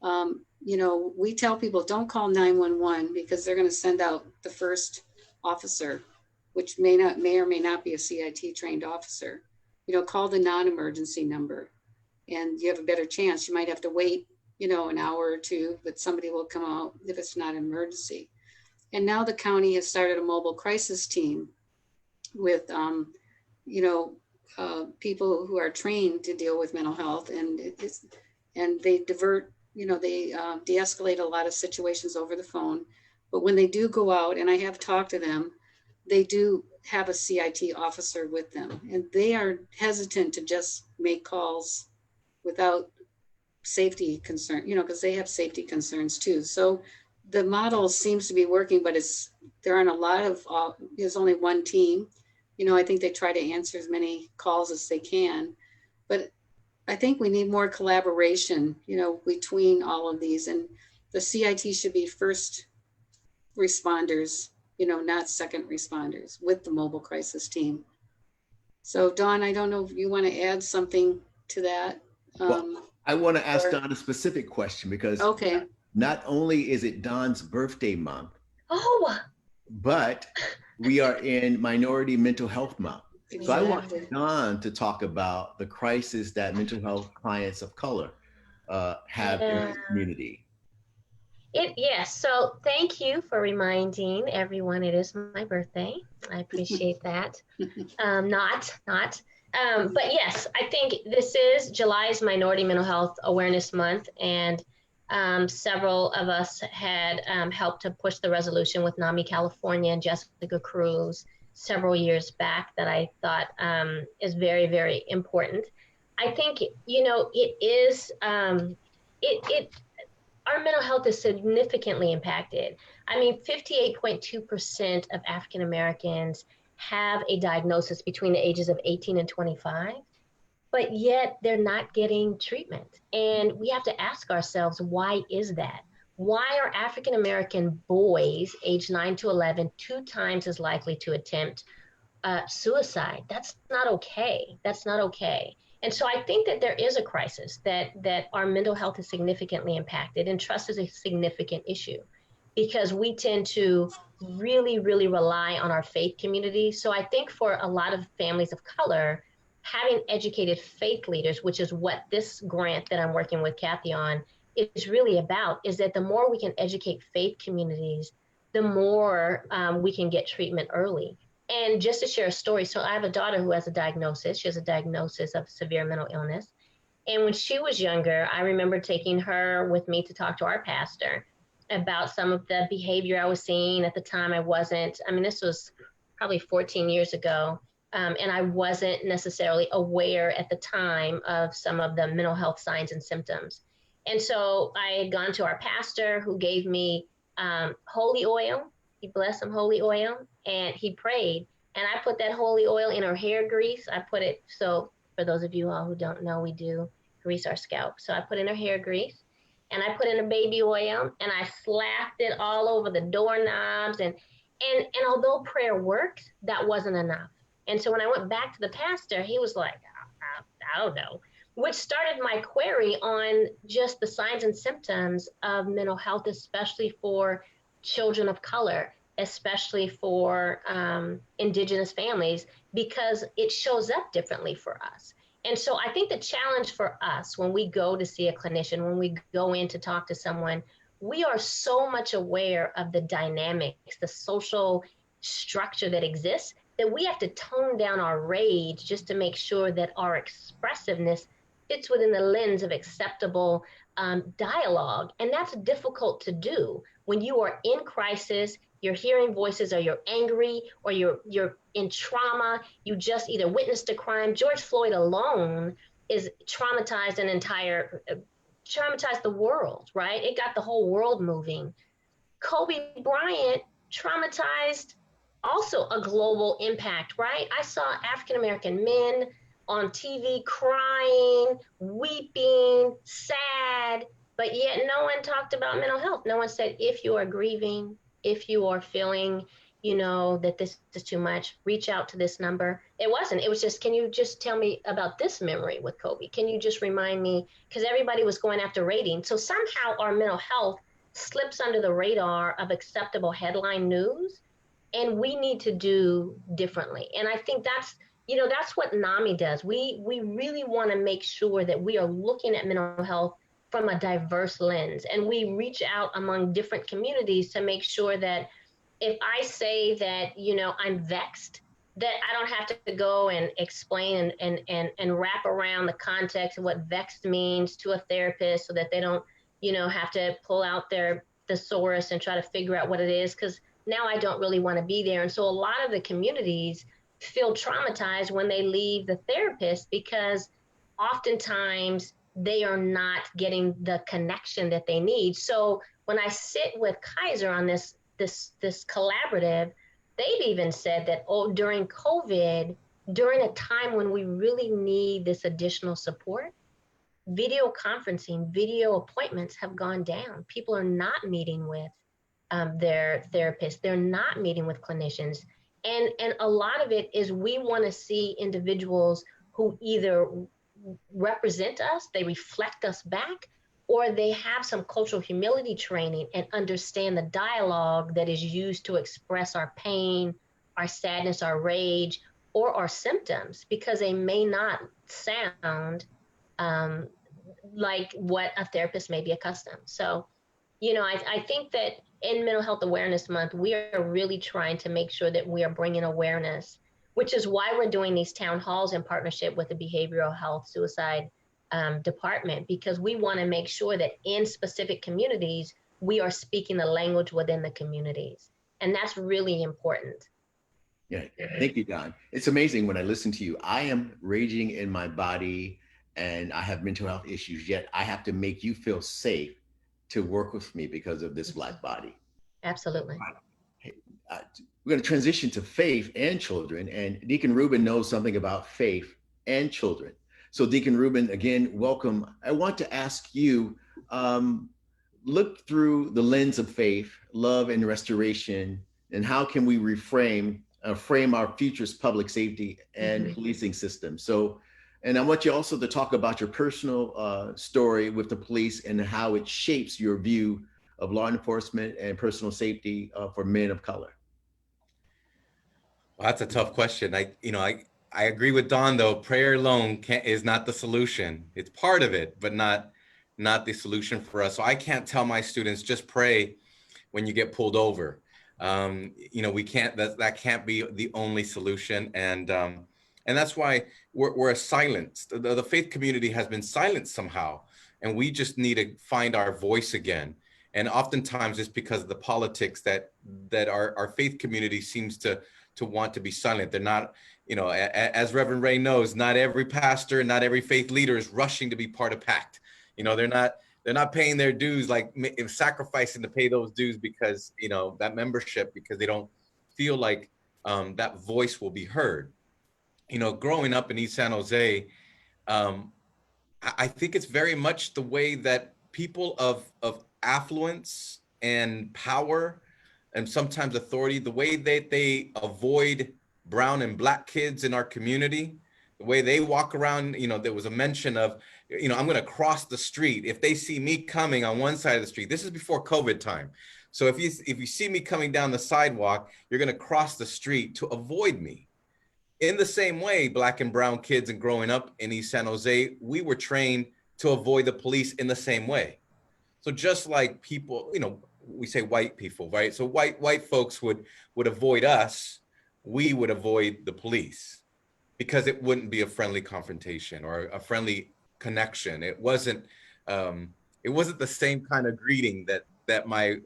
[SPEAKER 4] you know, we tell people don't call 911 because they're going to send out the first officer, which may or may not be a CIT trained officer. You know, call the non-emergency number and you have a better chance. You might have to wait, you know, an hour or 2, but somebody will come out if it's not an emergency. And now the county has started a mobile crisis team with, you know, people who are trained to deal with mental health, and they divert, you know, they de-escalate a lot of situations over the phone. But when they do go out, and I have talked to them, they do have a CIT officer with them, and they are hesitant to just make calls without safety concern, you know, because they have safety concerns too. So the model seems to be working, but there aren't a lot of, there's only one team. You know, I think they try to answer as many calls as they can, but I think we need more collaboration, you know, between all of these, and the CIT should be first responders, you know, not second responders with the mobile crisis team. So Dawn, I don't know if you want to add something to that.
[SPEAKER 1] Well, I want to ask Dawn a specific question because
[SPEAKER 4] okay,
[SPEAKER 1] not only is it Dawn's birthday month, but we are in Minority Mental Health Month.
[SPEAKER 4] exactly.
[SPEAKER 1] So I want Dawn to talk about the crisis that mental health clients of color have in the community.
[SPEAKER 3] Yes, so thank you for reminding everyone it is my birthday. I appreciate that. But yes, I think July is Minority Mental Health Awareness Month, and several of us had helped to push the resolution with NAMI California and Jessica Cruz several years back that I thought is very, very important. I think, you know, it is, our mental health is significantly impacted. I mean, 58.2% of African Americans have a diagnosis between the ages of 18 and 25, but yet they're not getting treatment. And we have to ask ourselves, why is that? Why are African American boys aged 9 to 11 2 times as likely to attempt suicide? That's not okay. That's not okay. And so I think that there is a crisis, that our mental health is significantly impacted, and trust is a significant issue because we tend to really, really rely on our faith community. So I think for a lot of families of color, having educated faith leaders, which is what this grant that I'm working with Kathy on is really about, is that the more we can educate faith communities, the more we can get treatment early. And just to share a story, so I have a daughter who has a diagnosis. She has a diagnosis of severe mental illness. And when she was younger, I remember taking her with me to talk to our pastor about some of the behavior I was seeing. At the time, this was probably 14 years ago. And I wasn't necessarily aware at the time of some of the mental health signs and symptoms. And so I had gone to our pastor, who gave me holy oil. He blessed some holy oil, and he prayed. And I put that holy oil in her hair grease. I put it, so for those of you all who don't know, we do grease our scalp. So I put in her hair grease, and I put in a baby oil, and I slapped it all over the doorknobs. And although prayer worked, that wasn't enough. And so when I went back to the pastor, he was like, I don't know, which started my query on just the signs and symptoms of mental health, especially for children of color, especially for Indigenous families, because it shows up differently for us. And so I think the challenge for us when we go to see a clinician, when we go in to talk to someone, we are so much aware of the dynamics, the social structure that exists, that we have to tone down our rage just to make sure that our expressiveness fits within the lens of acceptable dialogue. And that's difficult to do when you are in crisis, you're hearing voices, or you're angry, or you're in trauma, you just either witnessed a crime. George Floyd alone is traumatized the world, right? It got the whole world moving. Kobe Bryant traumatized also a global impact, right? I saw African-American men on TV crying, weeping, sad, but yet no one talked about mental health. No one said, if you are grieving, if you are feeling, that this is too much, reach out to this number. It wasn't. It was just, can you just tell me about this memory with Kobe? Can you just remind me? Because everybody was going after ratings. So somehow our mental health slips under the radar of acceptable headline news, and we need to do differently. And I think that's what NAMI does. We really want to make sure that we are looking at mental health from a diverse lens, and we reach out among different communities to make sure that if I say that, I'm vexed, that I don't have to go and explain and wrap around the context of what vexed means to a therapist, so that they don't, have to pull out their thesaurus and try to figure out what it is, because now I don't really want to be there. And so a lot of the communities feel traumatized when they leave the therapist, because oftentimes they are not getting the connection that they need. So when I sit with Kaiser on this collaborative, they've even said that, during COVID, during a time when we really need this additional support, video conferencing, video appointments have gone down. People are not meeting with their therapists. They're not meeting with clinicians. And a lot of it is we want to see individuals who either represent us, they reflect us back, or they have some cultural humility training and understand the dialogue that is used to express our pain, our sadness, our rage, or our symptoms, because they may not sound like what a therapist may be accustomed. So, I think that in Mental Health Awareness Month, we are really trying to make sure that we are bringing awareness, which is why we're doing these town halls in partnership with the Behavioral Health Suicide Department, because we want to make sure that in specific communities, we are speaking the language within the communities. And that's really important.
[SPEAKER 1] Yeah, thank you, Don. It's amazing when I listen to you. I am raging in my body and I have mental health issues, yet I have to make you feel safe to work with me because of this Black body.
[SPEAKER 3] Absolutely.
[SPEAKER 1] We're going to transition to faith and children, and Deacon Ruben knows something about faith and children. So Deacon Ruben, again, welcome. I want to ask you, look through the lens of faith, love, and restoration, and how can we frame our future's public safety and policing system. So, and I want you also to talk about your personal story with the police and how it shapes your view of law enforcement and personal safety for men of color.
[SPEAKER 5] Well, that's a tough question. I agree with Don, though. Prayer alone is not the solution. It's part of it, but not the solution for us. So I can't tell my students, just pray when you get pulled over. We can't, that can't be the only solution. And that's why we're silenced. The faith community has been silenced somehow, and we just need to find our voice again. And oftentimes it's because of the politics that our faith community seems to want to be silent. They're not, as Reverend Ray knows, not every pastor, not every faith leader is rushing to be part of PACT. They're They're not paying their dues, like sacrificing to pay those dues because, you know, that membership, because they don't feel like that voice will be heard. You know, growing up in East San Jose, I think it's very much the way that people of affluence and power and sometimes authority, the way that they avoid brown and black kids in our community, the way they walk around. You know, there was a mention of, you know, I'm going to cross the street if they see me coming on one side of the street. This is before COVID time. So if you see me coming down the sidewalk, you're going to cross the street to avoid me. In the same way, black and brown kids and growing up in East San Jose, we were trained to avoid the police in the same way. So just like people, you know, we say white people, right? So white folks would avoid us, we would avoid the police because it wouldn't be a friendly confrontation or a friendly connection. It wasn't the same kind of greeting that my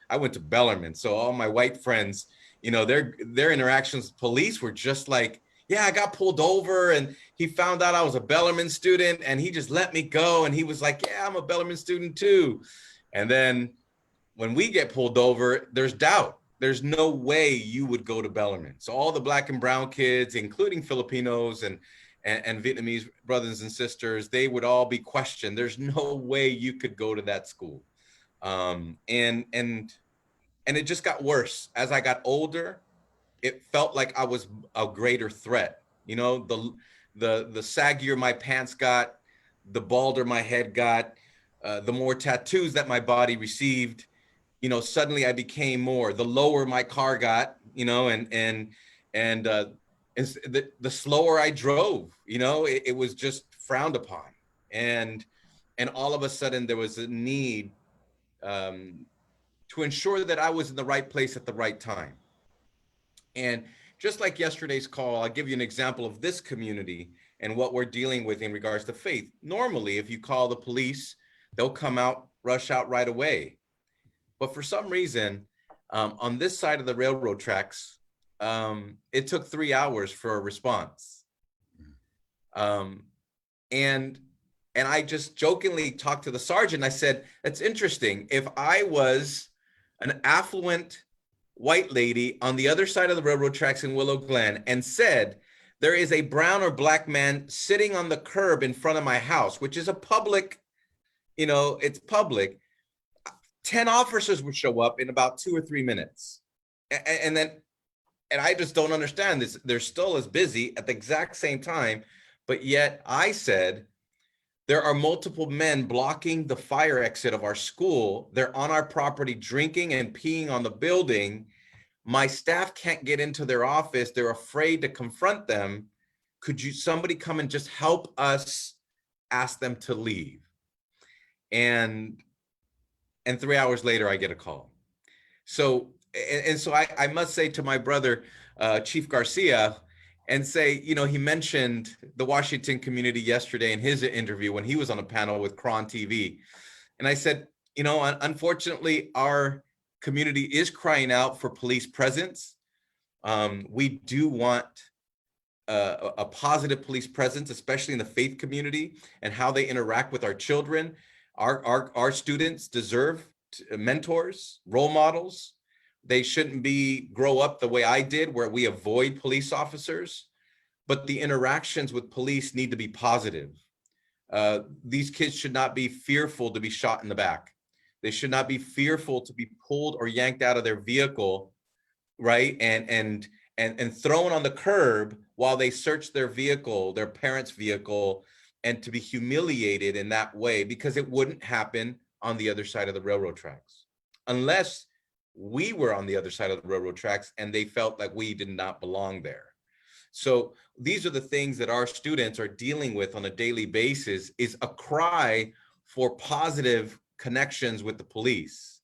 [SPEAKER 5] I went to Bellarmine, so all my white friends, you know, their interactions with police were just like, yeah, I got pulled over and he found out I was a Bellarmine student and he just let me go. And he was like, yeah, I'm a Bellarmine student too. And then when we get pulled over, there's doubt. There's no way you would go to Bellarmine. So all the black and brown kids, including Filipinos and Vietnamese brothers and sisters, they would all be questioned. There's no way you could go to that school. And it just got worse. As I got older, it felt like I was a greater threat. You know, the saggier my pants got, the balder my head got, the more tattoos that my body received, you know, suddenly I became more. The lower my car got, you know, and the slower I drove, you know, it was just frowned upon. And all of a sudden there was a need to ensure that I was in the right place at the right time. And just like yesterday's call, I'll give you an example of this community and what we're dealing with in regards to faith. Normally, if you call the police, they'll come out, rush out right away. But for some reason, on this side of the railroad tracks, it took 3 hours for a response. And I just jokingly talked to the sergeant. I said, that's interesting. If I was an affluent white lady on the other side of the railroad tracks in Willow Glen and said, there is a brown or black man sitting on the curb in front of my house, which is a public, you know, it's public, 10 officers would show up in about 2 or 3 minutes. And I just don't understand this. They're still as busy at the exact same time, but yet I said, there are multiple men blocking the fire exit of our school. They're on our property drinking and peeing on the building. My staff can't get into their office. They're afraid to confront them. Could somebody come and just help us ask them to leave? And 3 hours later, I get a call. So I must say to my brother, Chief Garcia, and say, you know, he mentioned the Washington community yesterday in his interview when he was on a panel with Cron TV. And I said, you know, unfortunately, our community is crying out for police presence. We do want a positive police presence, especially in the faith community and how they interact with our children. Our students deserve mentors, role models. They shouldn't grow up the way I did, where we avoid police officers, but the interactions with police need to be positive. These kids should not be fearful to be shot in the back. They should not be fearful to be pulled or yanked out of their vehicle, right? And thrown on the curb while they search their vehicle, their parents' vehicle, and to be humiliated in that way, because it wouldn't happen on the other side of the railroad tracks, unless we were on the other side of the railroad tracks and they felt like we did not belong there. So these are the things that our students are dealing with on a daily basis, is a cry for positive connections with the police,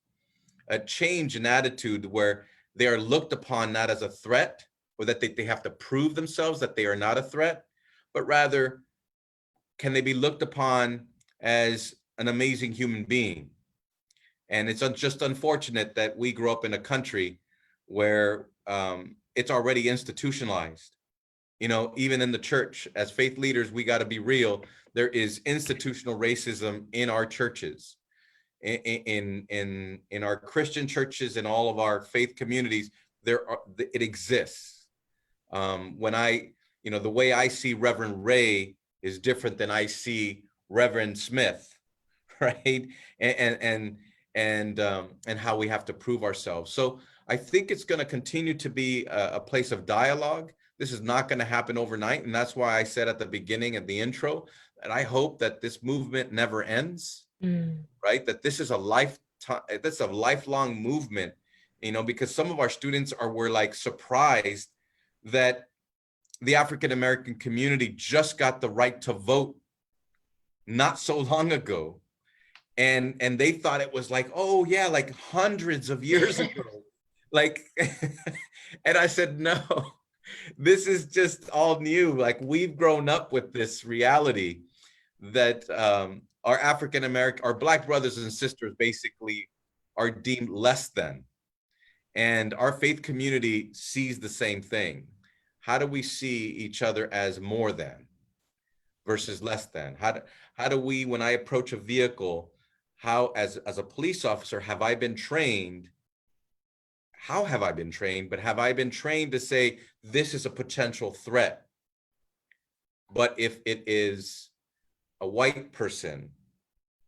[SPEAKER 5] a change in attitude where they are looked upon not as a threat, or that they have to prove themselves that they are not a threat, but rather, can they be looked upon as an amazing human being? And it's just unfortunate that we grew up in a country where it's already institutionalized. even in the church, as faith leaders, we got to be real. There is institutional racism in our churches, in our Christian churches, in all of our faith communities. It exists. When the way I see Reverend Ray is different than I see Reverend Smith, right? And how we have to prove ourselves. So I think it's going to continue to be a place of dialogue. This is not going to happen overnight. And that's why I said at the beginning of the intro that I hope that this movement never ends, right? That this is a lifelong movement, because some of our students were like surprised that the African-American community just got the right to vote not so long ago. And they thought it was like, oh yeah, like hundreds of years ago. Like, and I said, no, this is just all new. Like, we've grown up with this reality that our Black brothers and sisters basically are deemed less than. And our faith community sees the same thing. How do we see each other as more than versus less than? How do we, when I approach a vehicle, how as a police officer, have I been trained? How have I been trained? But have I been trained to say, this is a potential threat? But if it is a white person,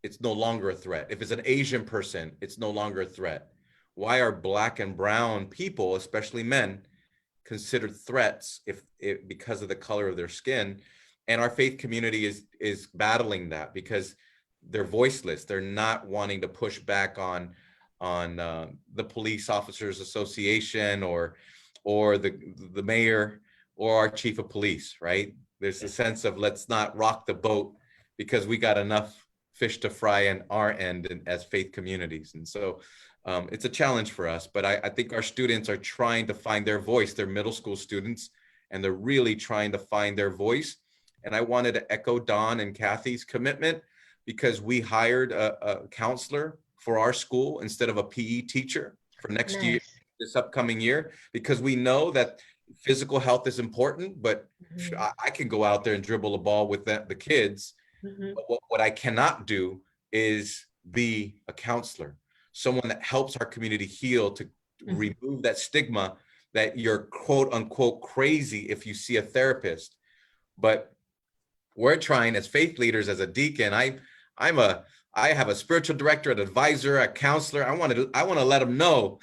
[SPEAKER 5] it's no longer a threat. If it's an Asian person, it's no longer a threat. Why are Black and brown people, especially men, considered threats because of the color of their skin? And our faith community is battling that because they're voiceless. They're not wanting to push back on the Police Officers Association or the mayor or our chief of police, right? There's a sense of, let's not rock the boat because we got enough fish to fry on our end as faith communities. And so it's a challenge for us, but I think our students are trying to find their voice. They're middle school students, and they're really trying to find their voice. And I wanted to echo Don and Kathy's commitment, because we hired a counselor for our school instead of a PE teacher for next year, this upcoming year, because we know that physical health is important, but I can go out there and dribble a ball with the kids. But what I cannot do is be a counselor, someone that helps our community heal, to remove that stigma that you're quote unquote crazy if you see a therapist. But we're trying as faith leaders, as a deacon, I have a spiritual director, an advisor, a counselor. I want to let them know,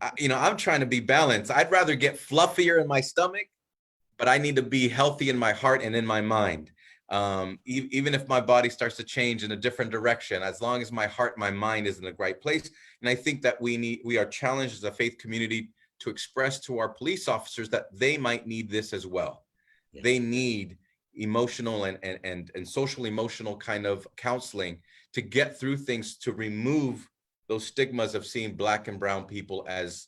[SPEAKER 5] I'm trying to be balanced. I'd rather get fluffier in my stomach, but I need to be healthy in my heart and in my mind. Even if my body starts to change in a different direction, as long as my heart, my mind is in the right place. And I think that we are challenged as a faith community to express to our police officers that they might need this as well. Yeah. They need emotional and social emotional kind of counseling to get through things, to remove those stigmas of seeing Black and brown people as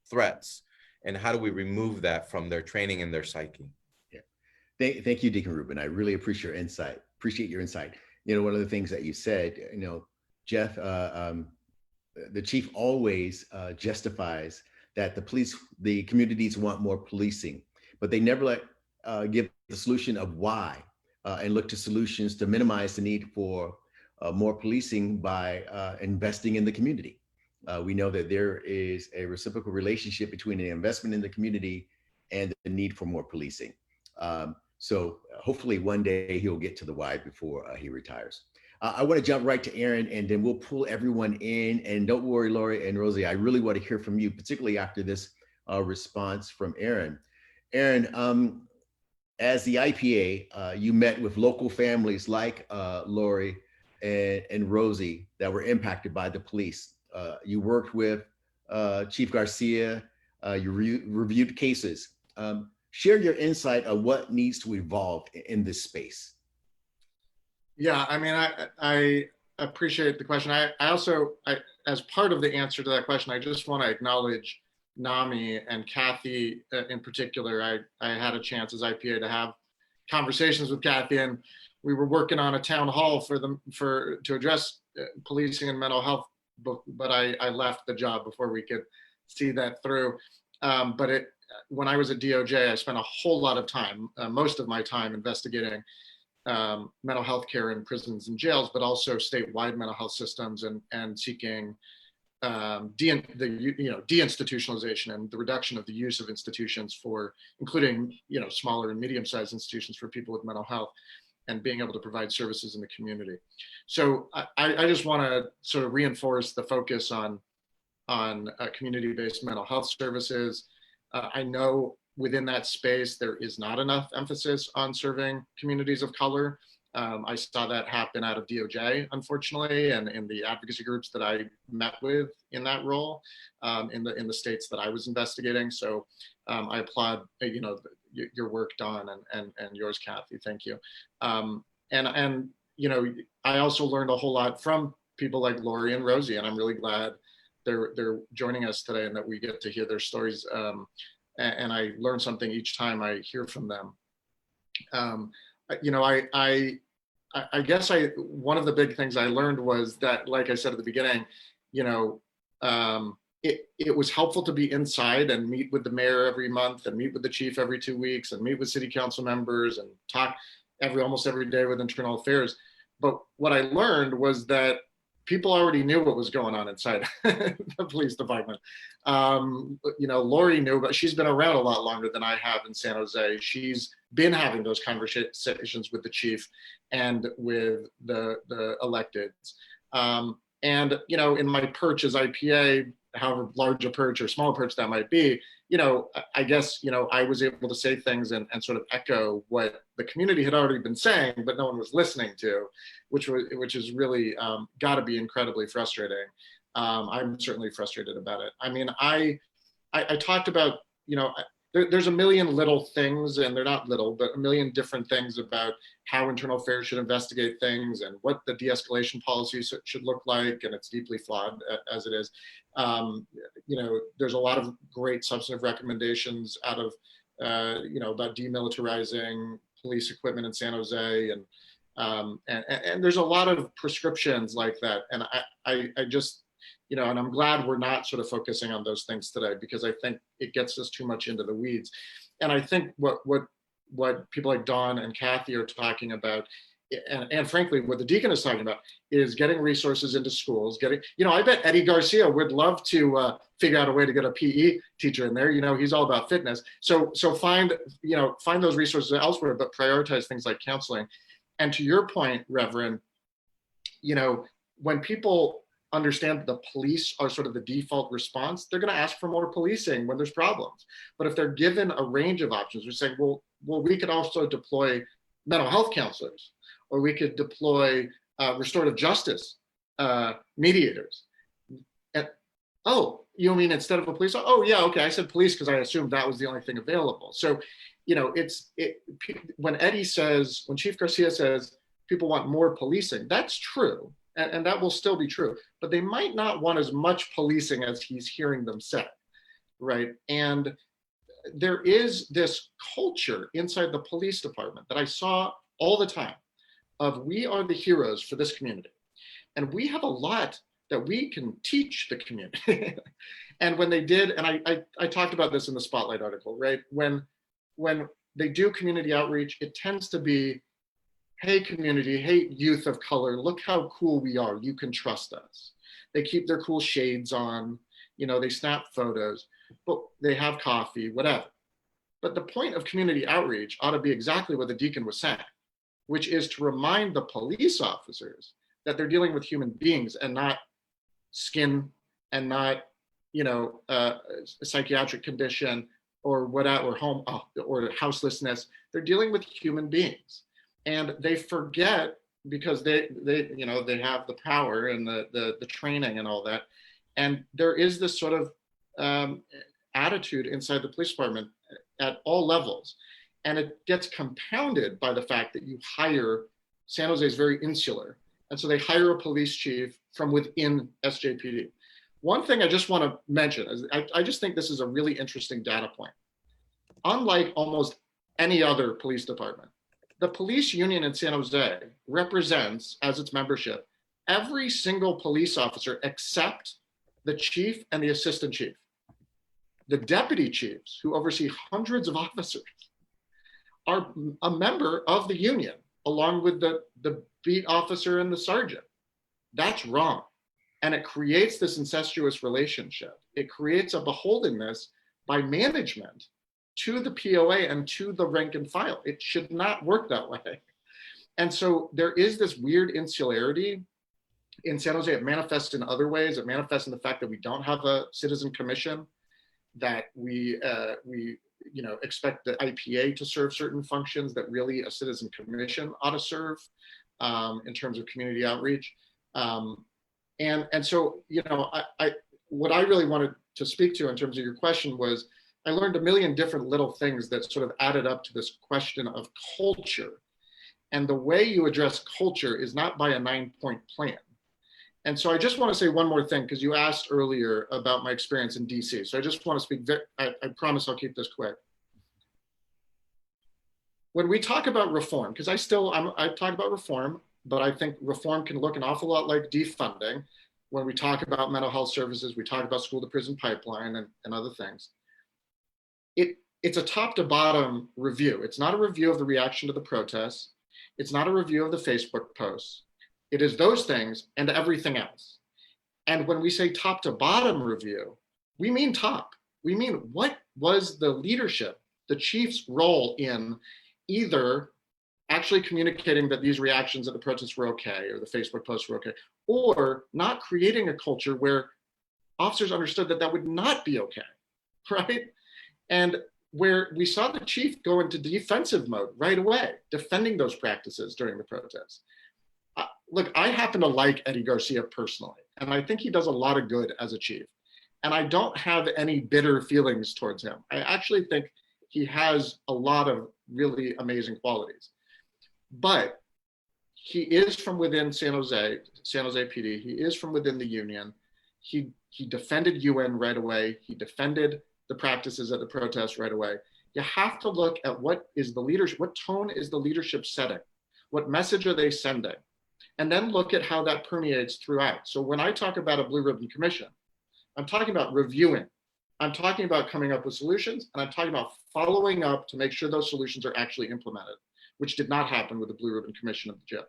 [SPEAKER 5] threats. And how do we remove that from their training and their psyche?
[SPEAKER 1] Yeah. Thank you, Deacon Ruben. I really appreciate your insight. One of the things that you said, Jeff, the chief always justifies that the communities want more policing, but they never give the solution of why, and look to solutions to minimize the need for more policing by investing in the community. We know that there is a reciprocal relationship between the investment in the community and the need for more policing. So hopefully one day he'll get to the why before he retires. I want to jump right to Aaron, and then we'll pull everyone in. And don't worry, Laurie and Rosie, I really want to hear from you, particularly after this response from Aaron. Aaron, as the IPA, you met with local families like Laurie and Rosie that were impacted by the police. You worked with Chief Garcia, you reviewed cases. Share your insight on what needs to evolve in this space.
[SPEAKER 2] Yeah, I mean, I appreciate the question. I also, as part of the answer to that question, I just want to acknowledge NAMI and Kathy in particular. I had a chance as IPA to have conversations with Kathy, and we were working on a town hall to address policing and mental health, but I left the job before we could see that through. But when I was at DOJ, I spent a whole lot of time, most of my time investigating mental health care in prisons and jails, but also statewide mental health systems and seeking deinstitutionalization and the reduction of the use of institutions for, including smaller and medium-sized institutions for people with mental health, and being able to provide services in the community. So I just want to sort of reinforce the focus on community-based mental health services. I know within that space, there is not enough emphasis on serving communities of color. I saw that happen out of DOJ, unfortunately, and in the advocacy groups that I met with in that role, in the states that I was investigating. So I applaud, your work, Dawn, and yours, Kathy. Thank you. And I also learned a whole lot from people like Laurie and Rosie, and I'm really glad they're joining us today and that we get to hear their stories. And I learn something each time I hear from them. I guess one of the big things I learned was that, like I said at the beginning, it was helpful to be inside and meet with the mayor every month and meet with the chief every 2 weeks and meet with city council members and talk almost every day with internal affairs. But what I learned was that people already knew what was going on inside the police department. Laurie knew, but she's been around a lot longer than I have in San Jose. She's been having those conversations with the chief and with the electeds. And in my perch as IPA, however large a perch or small perch that might be, I guess, I was able to say things and sort of echo what the community had already been saying, but no one was listening to, which is really got to be incredibly frustrating. I'm certainly frustrated about it. I mean, I talked about, there's a million little things, and they're not little, but a million different things about how internal affairs should investigate things and what the de-escalation policy should look like, and it's deeply flawed as it is. There's a lot of great substantive recommendations out of, about demilitarizing police equipment in San Jose, and there's a lot of prescriptions like that. And I just, and I'm glad we're not sort of focusing on those things today, because I think it gets us too much into the weeds. And I think what people like Dawn and Kathy are talking about, and frankly, what the deacon is talking about, is getting resources into schools. I bet Eddie Garcia would love to figure out a way to get a PE teacher in there. He's all about fitness. So find those resources elsewhere, but prioritize things like counseling. And to your point, Reverend, when people understand that the police are sort of the default response, they're going to ask for more policing when there's problems. But if they're given a range of options, we're saying, well, we could also deploy mental health counselors, or we could deploy restorative justice mediators. And, oh, you mean instead of a police? Oh, yeah, okay. I said police because I assumed that was the only thing available. So, when Chief Garcia says people want more policing, that's true. And that will still be true, but they might not want as much policing as he's hearing them say, right? And there is this culture inside the police department that I saw all the time of, we are the heroes for this community. And we have a lot that we can teach the community. And when they did, and I talked about this in the Spotlight article, right? When they do community outreach, it tends to be, hey community, hey youth of color, look how cool we are, you can trust us. They keep their cool shades on, they snap photos, but they have coffee, whatever. But the point of community outreach ought to be exactly what the deacon was saying, which is to remind the police officers that they're dealing with human beings and not skin, and not, a psychiatric condition or whatever, or home or houselessness. They're dealing with human beings. And they forget, because they have the power and the training and all that. And there is this sort of attitude inside the police department at all levels. And it gets compounded by the fact that you hire, San Jose is very insular. And so they hire a police chief from within SJPD. One thing I just want to mention is I just think this is a really interesting data point. Unlike almost any other police department, the police union in San Jose represents, as its membership, every single police officer except the chief and the assistant chief. The deputy chiefs, who oversee hundreds of officers, are a member of the union, along with the beat officer and the sergeant. That's wrong. And it creates this incestuous relationship. It creates a beholdenness by management to the POA and to the rank and file. It should not work that way. And so there is this weird insularity in San Jose. It manifests in other ways. It manifests in the fact that we don't have a citizen commission, that we expect the IPA to serve certain functions that really a citizen commission ought to serve in terms of community outreach. And so, what I really wanted to speak to in terms of your question was, I learned a million different little things that sort of added up to this question of culture. And the way you address culture is not by a 9-point plan. And so I just want to say one more thing, because you asked earlier about my experience in DC. So I just want to speak, I promise I'll keep this quick. When we talk about reform, because I talk about reform, but I think reform can look an awful lot like defunding. When we talk about mental health services, we talk about school to prison pipeline and other things. It's a top to bottom review. It's not a review of the reaction to the protests. It's not a review of the Facebook posts. It is those things and everything else. And when we say top to bottom review, we mean top. We mean, what was the leadership, the chief's role in either actually communicating that these reactions at the protests were okay, or the Facebook posts were okay, or not creating a culture where officers understood that that would not be okay, right? And where we saw the chief go into defensive mode right away, defending those practices during the protests. Look, I happen to like Eddie Garcia personally, and I think he does a lot of good as a chief. And I don't have any bitter feelings towards him. I actually think he has a lot of really amazing qualities. But he is from within San Jose PD. He is from within the union. He defended UN right away. He defended the practices at the protests right away. You have to look at what is the leadership, what tone is the leadership setting? What message are they sending? And then look at how that permeates throughout. So when I talk about a Blue Ribbon Commission, I'm talking about reviewing. I'm talking about coming up with solutions, and I'm talking about following up to make sure those solutions are actually implemented, which did not happen with the Blue Ribbon Commission of the jail.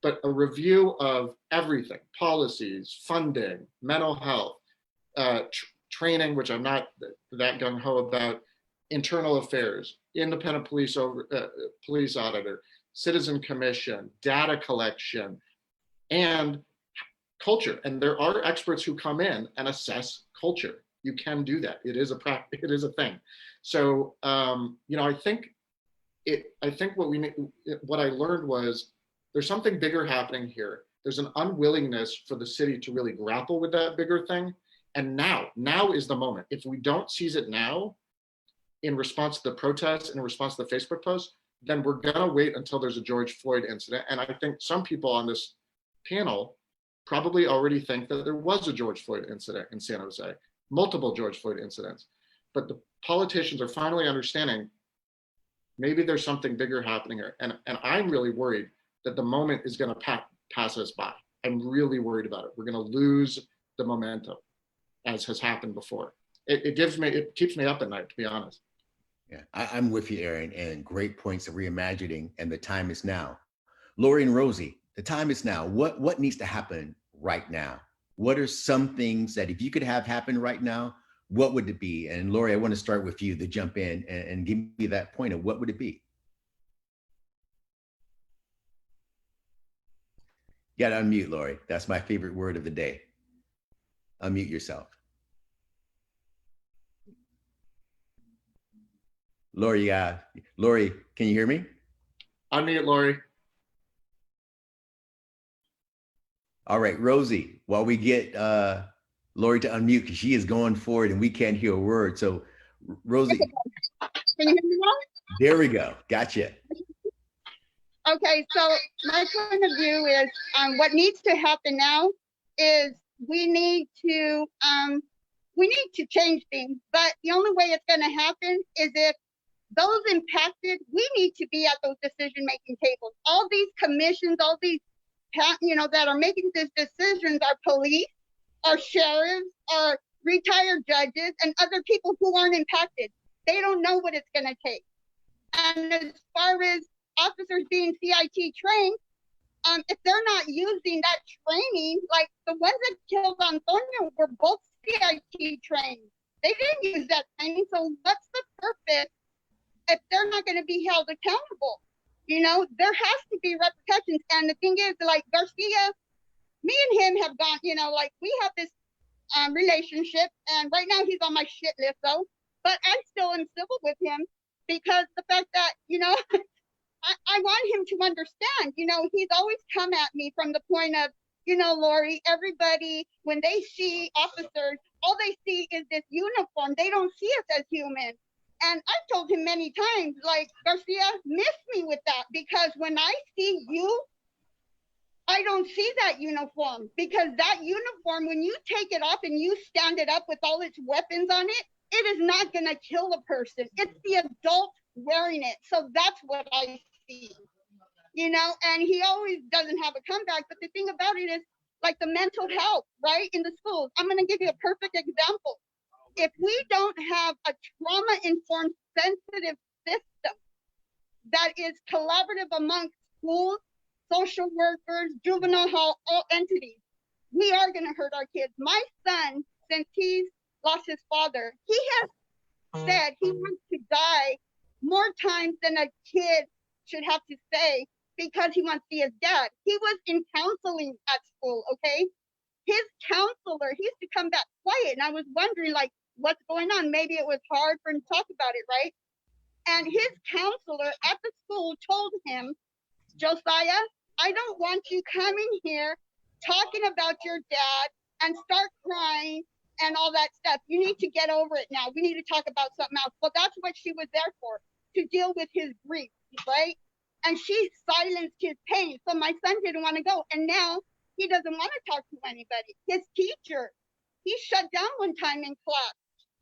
[SPEAKER 2] But a review of everything: policies, funding, mental health, training, which I'm not that gung-ho about, internal affairs, independent police auditor, citizen commission, data collection, and culture. And there are experts who come in and assess culture. You can do that. It is a practice. It is a thing. So I think what I learned was there's something bigger happening here. There's an unwillingness for the city to really grapple with that bigger thing. And now is the moment. If we don't seize it now, in response to the protests, in response to the Facebook posts, then we're gonna wait until there's a George Floyd incident. And I think some people on this panel probably already think that there was a George Floyd incident in San Jose, multiple George Floyd incidents. But the politicians are finally understanding maybe there's something bigger happening here. And I'm really worried that the moment is gonna pass us by. I'm really worried about it. We're gonna lose the momentum, as has happened before. It keeps me up at night, to be honest.
[SPEAKER 1] Yeah, I'm with you, Aaron, and great points of reimagining, and the time is now. Laurie and Rosie, the time is now. What needs to happen right now? What are some things that if you could have happen right now, what would it be? And Laurie, I want to start with you to jump in and give me that point of what would it be? You gotta unmute, Laurie. That's my favorite word of the day. Unmute yourself. Laurie, can you hear me?
[SPEAKER 2] Unmute, Laurie.
[SPEAKER 1] All right, Rosie, while we get Laurie to unmute, because she is going forward and we can't hear a word. So Rosie.
[SPEAKER 7] Can you hear me now?
[SPEAKER 1] There we go, gotcha.
[SPEAKER 7] Okay, so my point of view is what needs to happen now is we need to change things, but the only way it's going to happen is if those impacted, we need to be at those decision-making tables. All these commissions, all these, that are making these decisions are police, are sheriffs, are retired judges, and other people who aren't impacted. They don't know what it's going to take. And as far as officers being CIT trained, if they're not using that training, like the ones that killed Antonio were both CIT trained. They didn't use that training. So what's the purpose if they're not going to be held accountable? You know, there has to be repercussions. And the thing is, like Garcia, me and him have gone, you know, like we have this relationship, and right now he's on my shit list though, but I still am civil with him because the fact that, you know, I want him to understand, you know, he's always come at me from the point of, you know, Laurie, everybody, when they see officers, all they see is this uniform. They don't see us as human. And I've told him many times, like, Garcia, miss me with that, because when I see you, I don't see that uniform, because that uniform, when you take it off and you stand it up with all its weapons on it, it is not going to kill a person. It's the adult wearing it. So that's what I see, you know, and he always doesn't have a comeback. But the thing about it is, like, the mental health, right, in the schools. I'm going to give you a perfect example. If we don't have a trauma-informed, sensitive system that is collaborative amongst schools, social workers, juvenile hall, all entities, we are going to hurt our kids. My son, since he's lost his father, he has said he wants to die more times than a kid should have to say, because he wants to see his dad. He was in counseling at school, okay? His counselor, he used to come back quiet, and I was wondering, like, what's going on? Maybe it was hard for him to talk about it, right? And his counselor at the school told him, Josiah, I don't want you coming here talking about your dad and start crying and all that stuff. You need to get over it now. We need to talk about something else. Well, that's what she was there for, to deal with his grief, right? And she silenced his pain. So my son didn't want to go. And now he doesn't want to talk to anybody. His teacher, he shut down one time in class.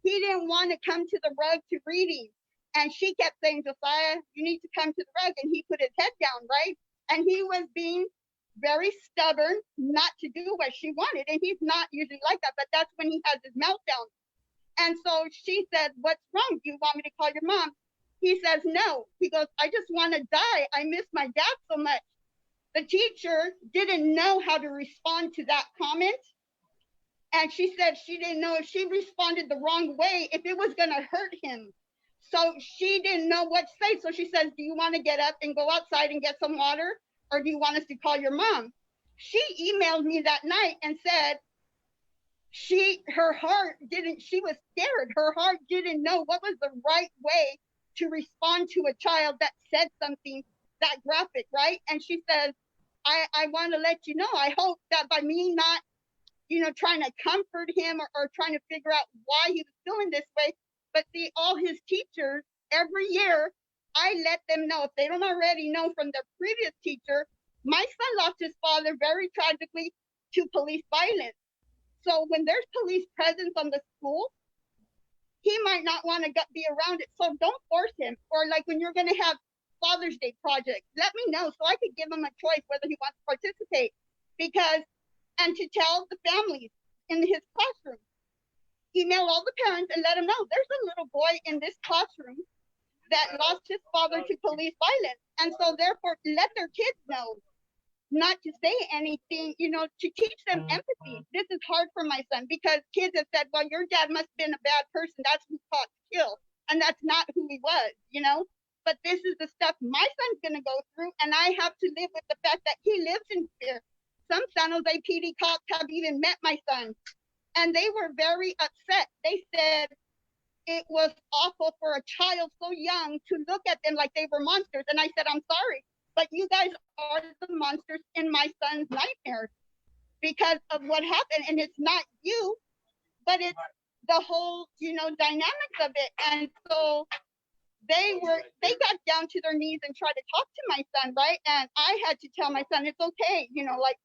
[SPEAKER 7] He didn't want to come to the rug to reading. And she kept saying, Josiah, you need to come to the rug. And he put his head down, right? And he was being very stubborn not to do what she wanted. And he's not usually like that, but that's when he has his meltdown. And so she said, what's wrong? Do you want me to call your mom? He says, no. He goes, I just want to die. I miss my dad so much. The teacher didn't know how to respond to that comment. And she said she didn't know if she responded the wrong way, if it was going to hurt him. So she didn't know what to say. So she says, do you want to get up and go outside and get some water? Or do you want us to call your mom? She emailed me that night and said her heart didn't, she was scared. Her heart didn't know what was the right way to respond to a child that said something that graphic, right? And she says, I want to let you know, I hope that by me not, you know, trying to comfort him or trying to figure out why he was feeling this way, but see, all his teachers, every year, I let them know, if they don't already know from their previous teacher, my son lost his father very tragically to police violence. So when there's police presence on the school, he might not want to be around it. So don't force him. Or like when you're going to have Father's Day projects, let me know so I could give him a choice whether he wants to participate. Because, and to tell the families in his classroom, email all the parents and let them know there's a little boy in this classroom that lost his father to police violence. And so therefore let their kids know not to say anything, you know, to teach them empathy. This is hard for my son because kids have said, well, your dad must have been a bad person. That's who taught to kill. And that's not who he was, you know? But this is the stuff my son's going to go through. And I have to live with the fact that he lives in fear. Some San Jose PD cops have even met my son. And they were very upset. They said it was awful for a child so young to look at them like they were monsters. And I said, I'm sorry, but you guys are the monsters in my son's nightmares because of what happened. And it's not you, but it's the whole, you know, dynamics of it. And so they got down to their knees and tried to talk to my son, right? And I had to tell my son, it's okay, you know, like,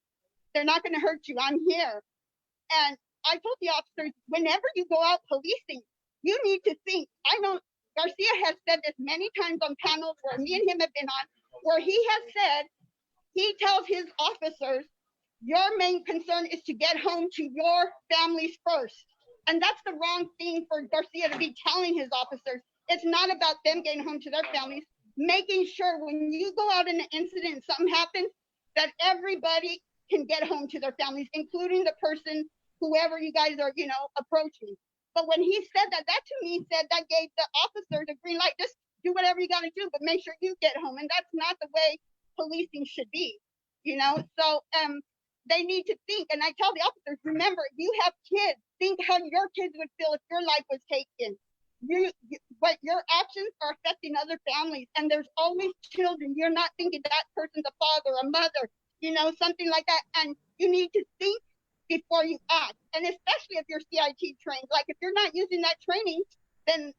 [SPEAKER 7] they're not going to hurt you. I'm here. And I told the officers, whenever you go out policing, you need to think. I know Garcia has said this many times on panels where me and him have been on, where he has said, he tells his officers, your main concern is to get home to your families first. And that's the wrong thing for Garcia to be telling his officers. It's not about them getting home to their families, making sure when you go out in an incident and something happens, that everybody can get home to their families, including the person, whoever you guys are, approaching. But when he said that, that to me said that gave the officer the green light. Just do whatever you got to do, but make sure you get home. And that's not the way policing should be, So they need to think. And I tell the officers, remember, you have kids. Think how your kids would feel if your life was taken. But your actions are affecting other families, and there's always children. You're not thinking that person's a father, a mother, something like that. And you need to think before you act. And especially if you're CIT trained, like if you're not using that training, then,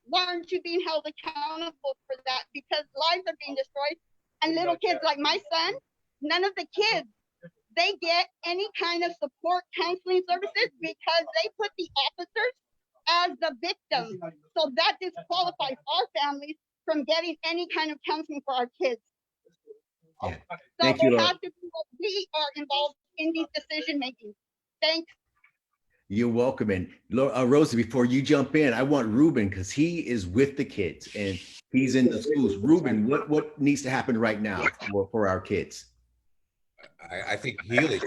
[SPEAKER 7] why aren't you being held accountable for that? Because lives are being destroyed. And little kids like my son, none of the kids, they get any kind of support counseling services because they put the officers as the victims. So that disqualifies our families from getting any kind of counseling for our kids.
[SPEAKER 1] Yeah.
[SPEAKER 7] So
[SPEAKER 1] Thank you,
[SPEAKER 7] it has to be what we are involved in these decision making. Thanks.
[SPEAKER 1] You're welcome. And Rosa, before you jump in, I want Ruben, because he is with the kids and he's in the schools. Ruben, what needs to happen right now for our kids?
[SPEAKER 5] I think healing.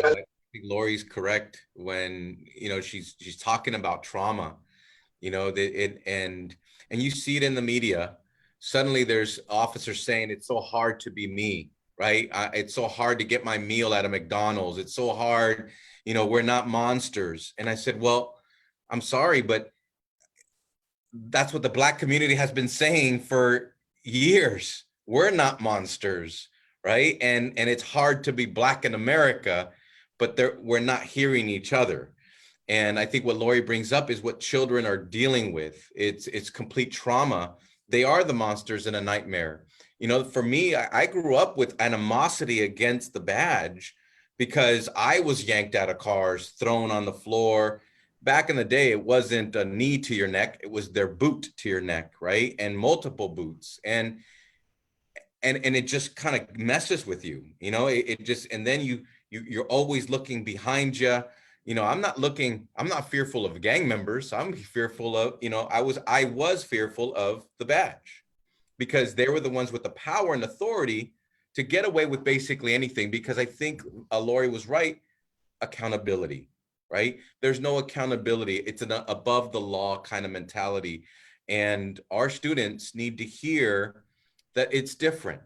[SPEAKER 5] I think Laurie's correct when she's talking about trauma. And you see it in the media. Suddenly, there's officers saying it's so hard to be me, right? It's so hard to get my meal at a McDonald's. It's so hard. We're not monsters. And I said, well, I'm sorry, but that's what the Black community has been saying for years. We're not monsters, right? And it's hard to be Black in America, but we're not hearing each other. And I think what Laurie brings up is what children are dealing with. It's complete trauma. They are the monsters in a nightmare. For me, I grew up with animosity against the badge because I was yanked out of cars, thrown on the floor. Back in the day, it wasn't a knee to your neck, it was their boot to your neck, right? And multiple boots. And it just kind of messes with you, it just, and then you're always looking behind you. I'm not fearful of gang members. I'm fearful of, I was fearful of the badge because they were the ones with the power and authority to get away with basically anything. Because I think Laurie was right, accountability, right? There's no accountability. It's an above the law kind of mentality. And our students need to hear that it's different.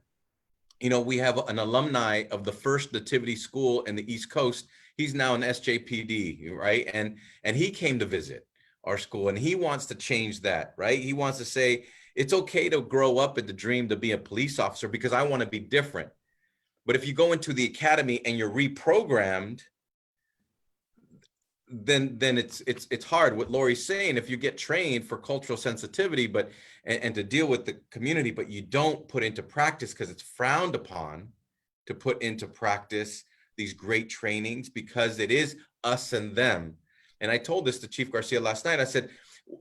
[SPEAKER 5] We have an alumni of the first Nativity school in the East Coast. He's now an SJPD, right? And he came to visit our school and he wants to change that, right? He wants to say, it's okay to grow up and to dream to be a police officer because I want to be different. But if you go into the academy and you're reprogrammed, then it's hard. What Laurie's saying, if you get trained for cultural sensitivity, and to deal with the community, but you don't put into practice because it's frowned upon to put into practice these great trainings because it is us and them. And I told this to Chief Garcia last night. I said,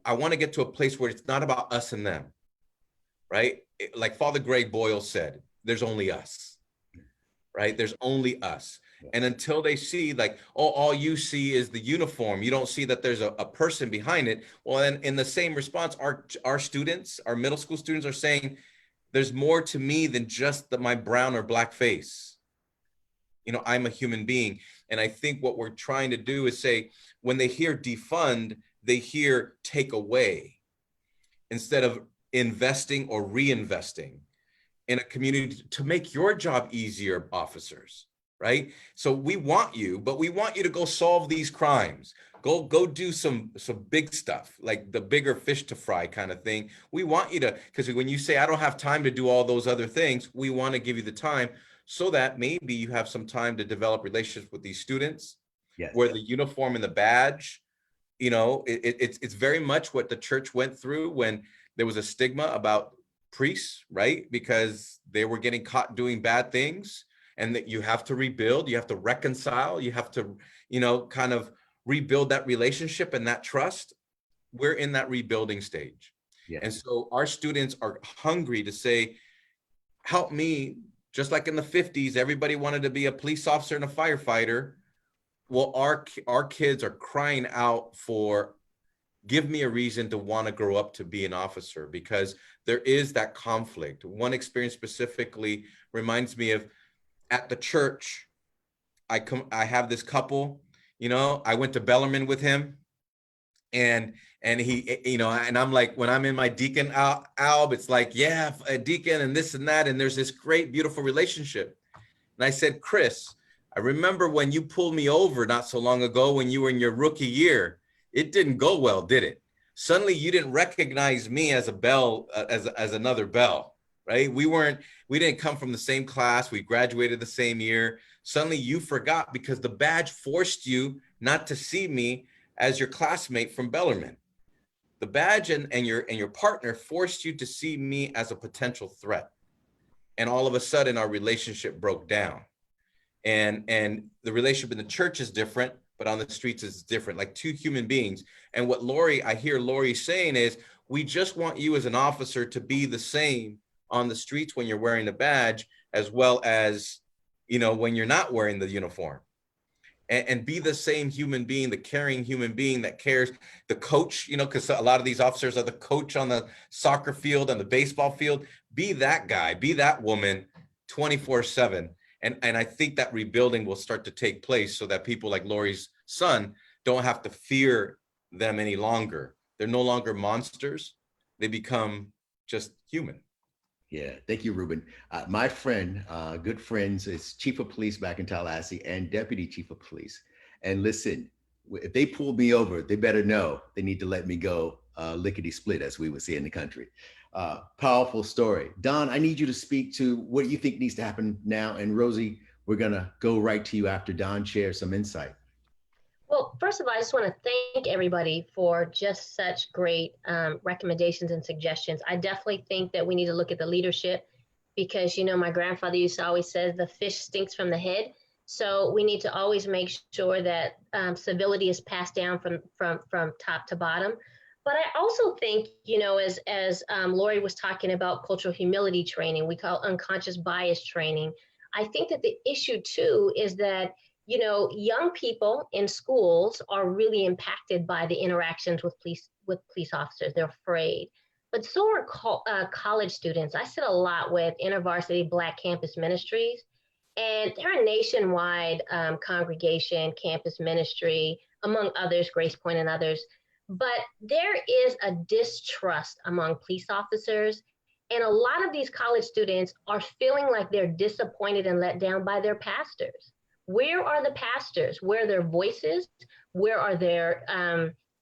[SPEAKER 5] I want to get to a place where it's not about us and them, right? Like Father Greg Boyle said, there's only us, right? There's only us. And until they see like, oh, all you see is the uniform, you don't see that there's a person behind it. Well, then in the same response, our students, our middle school students are saying, there's more to me than just my brown or Black face. I'm a human being. And I think what we're trying to do is say, when they hear defund, they hear take away instead of investing or reinvesting in a community to make your job easier, officers, right? So we want you, but we want you to go solve these crimes. Go do some big stuff, like the bigger fish to fry kind of thing. We want you to, because when you say, I don't have time to do all those other things, we want to give you the time so that maybe you have some time to develop relationships with these students. Yes. Where the uniform and the badge, it's very much what the church went through when there was a stigma about priests, right? Because they were getting caught doing bad things, and that you have to rebuild, you have to reconcile, you have to, kind of rebuild that relationship and that trust. We're in that rebuilding stage. Yes. And so our students are hungry to say, help me, just like in the 50s, everybody wanted to be a police officer and a firefighter. well, our kids are crying out for, give me a reason to want to grow up to be an officer, because there is that conflict. One experience specifically reminds me of at the church. I have this couple, you know, I went to Bellarmine with him, and he, you know, and I'm like, when I'm in my deacon alb, it's like, yeah, a deacon and this and that, and there's this great, beautiful relationship. And I said, Chris, I remember when you pulled me over not so long ago when you were in your rookie year. It didn't go well, did it? Suddenly you didn't recognize me as a bell, as another bell, right? We didn't come from the same class. We graduated the same year. Suddenly you forgot because the badge forced you not to see me as your classmate from Bellarmine. The badge and your partner forced you to see me as a potential threat. And all of a sudden our relationship broke down. And the relationship in the church is different, but on the streets is different, like two human beings. And what I hear Laurie saying is, we just want you as an officer to be the same on the streets when you're wearing the badge, as well as, you know, when you're not wearing the uniform. And be the same human being, the caring human being that cares, the coach, you know, because a lot of these officers are the coach on the soccer field, on the baseball field. Be that guy, be that woman 24/7. And I think that rebuilding will start to take place so that people like Laurie's son don't have to fear them any longer. They're no longer monsters. They become just human.
[SPEAKER 1] Yeah, thank you, Ruben. My friend, good friends, is chief of police back in Tallahassee and deputy chief of police. And listen, if they pull me over, they better know they need to let me go lickety split, as we would say in the country. Powerful story. Don, I need you to speak to what you think needs to happen now. And Rosie, we're going to go right to you after Don shares some insight.
[SPEAKER 3] Well, first of all, I just want to thank everybody for just such great recommendations and suggestions. I definitely think that we need to look at the leadership because, you know, my grandfather used to always say the fish stinks from the head. So we need to always make sure that civility is passed down from top to bottom. But I also think, you know, as Laurie was talking about cultural humility training, we call unconscious bias training. I think that the issue too is that, you know, young people in schools are really impacted by the interactions with police officers. They're afraid, but so are college students. I sit a lot with InterVarsity Black Campus Ministries, and they're a nationwide congregation, campus ministry, among others, Grace Point and others. But there is a distrust among police officers, and a lot of these college students are feeling like they're disappointed and let down by their pastors. Where are the pastors? Where are their voices? Where are their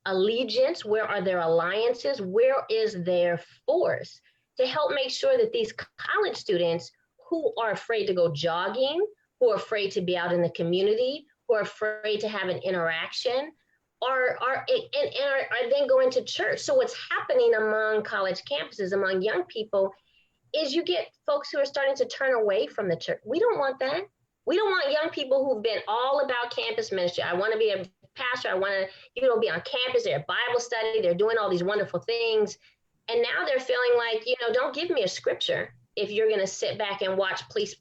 [SPEAKER 3] allegiance? Where are their alliances? Where is their force to help make sure that these college students who are afraid to go jogging, who are afraid to be out in the community, who are afraid to have an interaction, are then going to church? So what's happening among college campuses, among young people, is you get folks who are starting to turn away from the church. We don't want that. We don't want young people who've been all about campus ministry. I want to be a pastor. I want to, you know, be on campus. They're at Bible study. They're doing all these wonderful things. And now they're feeling like, you know, don't give me a scripture if you're going to sit back and watch police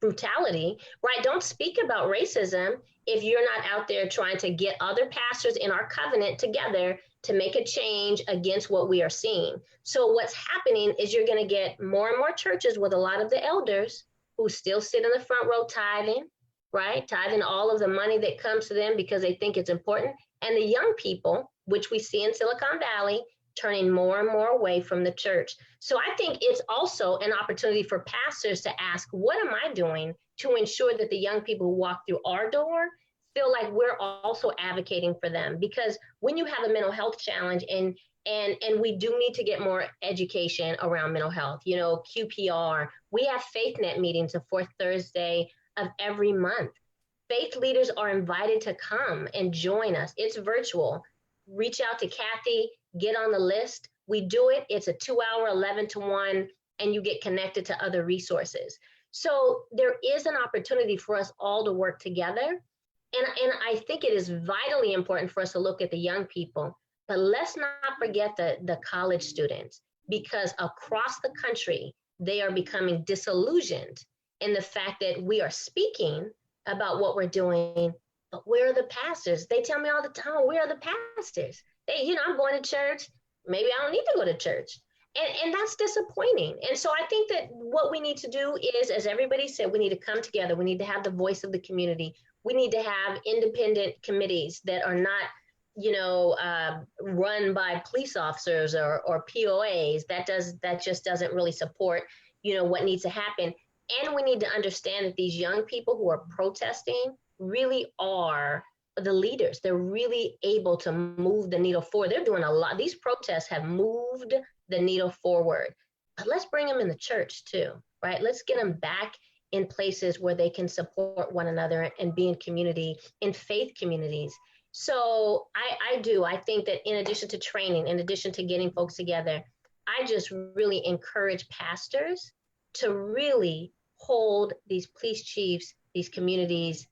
[SPEAKER 3] brutality, right? Don't speak about racism if you're not out there trying to get other pastors in our covenant together to make a change against what we are seeing. So what's happening is you're going to get more and more churches with a lot of the elders who still sit in the front row tithing, right? Tithing all of the money that comes to them because they think it's important. And the young people, which we see in Silicon Valley, turning more and more away from the church. So I think it's also an opportunity for pastors to ask, what am I doing to ensure that the young people who walk through our door feel like we're also advocating for them? Because when you have a mental health challenge, and we do need to get more education around mental health, you know, QPR, we have FaithNet meetings the fourth Thursday of every month. Faith leaders are invited to come and join us. It's virtual. Reach out to Kathy, get on the list. We do it. It's a 2-hour, 11 to 1, and you get connected to other resources. So there is an opportunity for us all to work together. And I think it is vitally important for us to look at the young people, but let's not forget the college students, because across the country, they are becoming disillusioned in the fact that we are speaking about what we're doing, but where are the pastors? They tell me all the time, where are the pastors? I'm going to church. Maybe I don't need to go to church. And that's disappointing. And so I think that what we need to do is, as everybody said, we need to come together. We need to have the voice of the community. We need to have independent committees that are not, run by police officers or POAs. That just doesn't really support, what needs to happen. And we need to understand that these young people who are protesting really are the leaders. They're really able to move the needle forward. They're doing a lot. These protests have moved the needle forward. But let's bring them in the church too, right? Let's get them back in places where they can support one another and be in community, in faith communities. So I think that in addition to training, in addition to getting folks together, I just really encourage pastors to really hold these police chiefs, these communities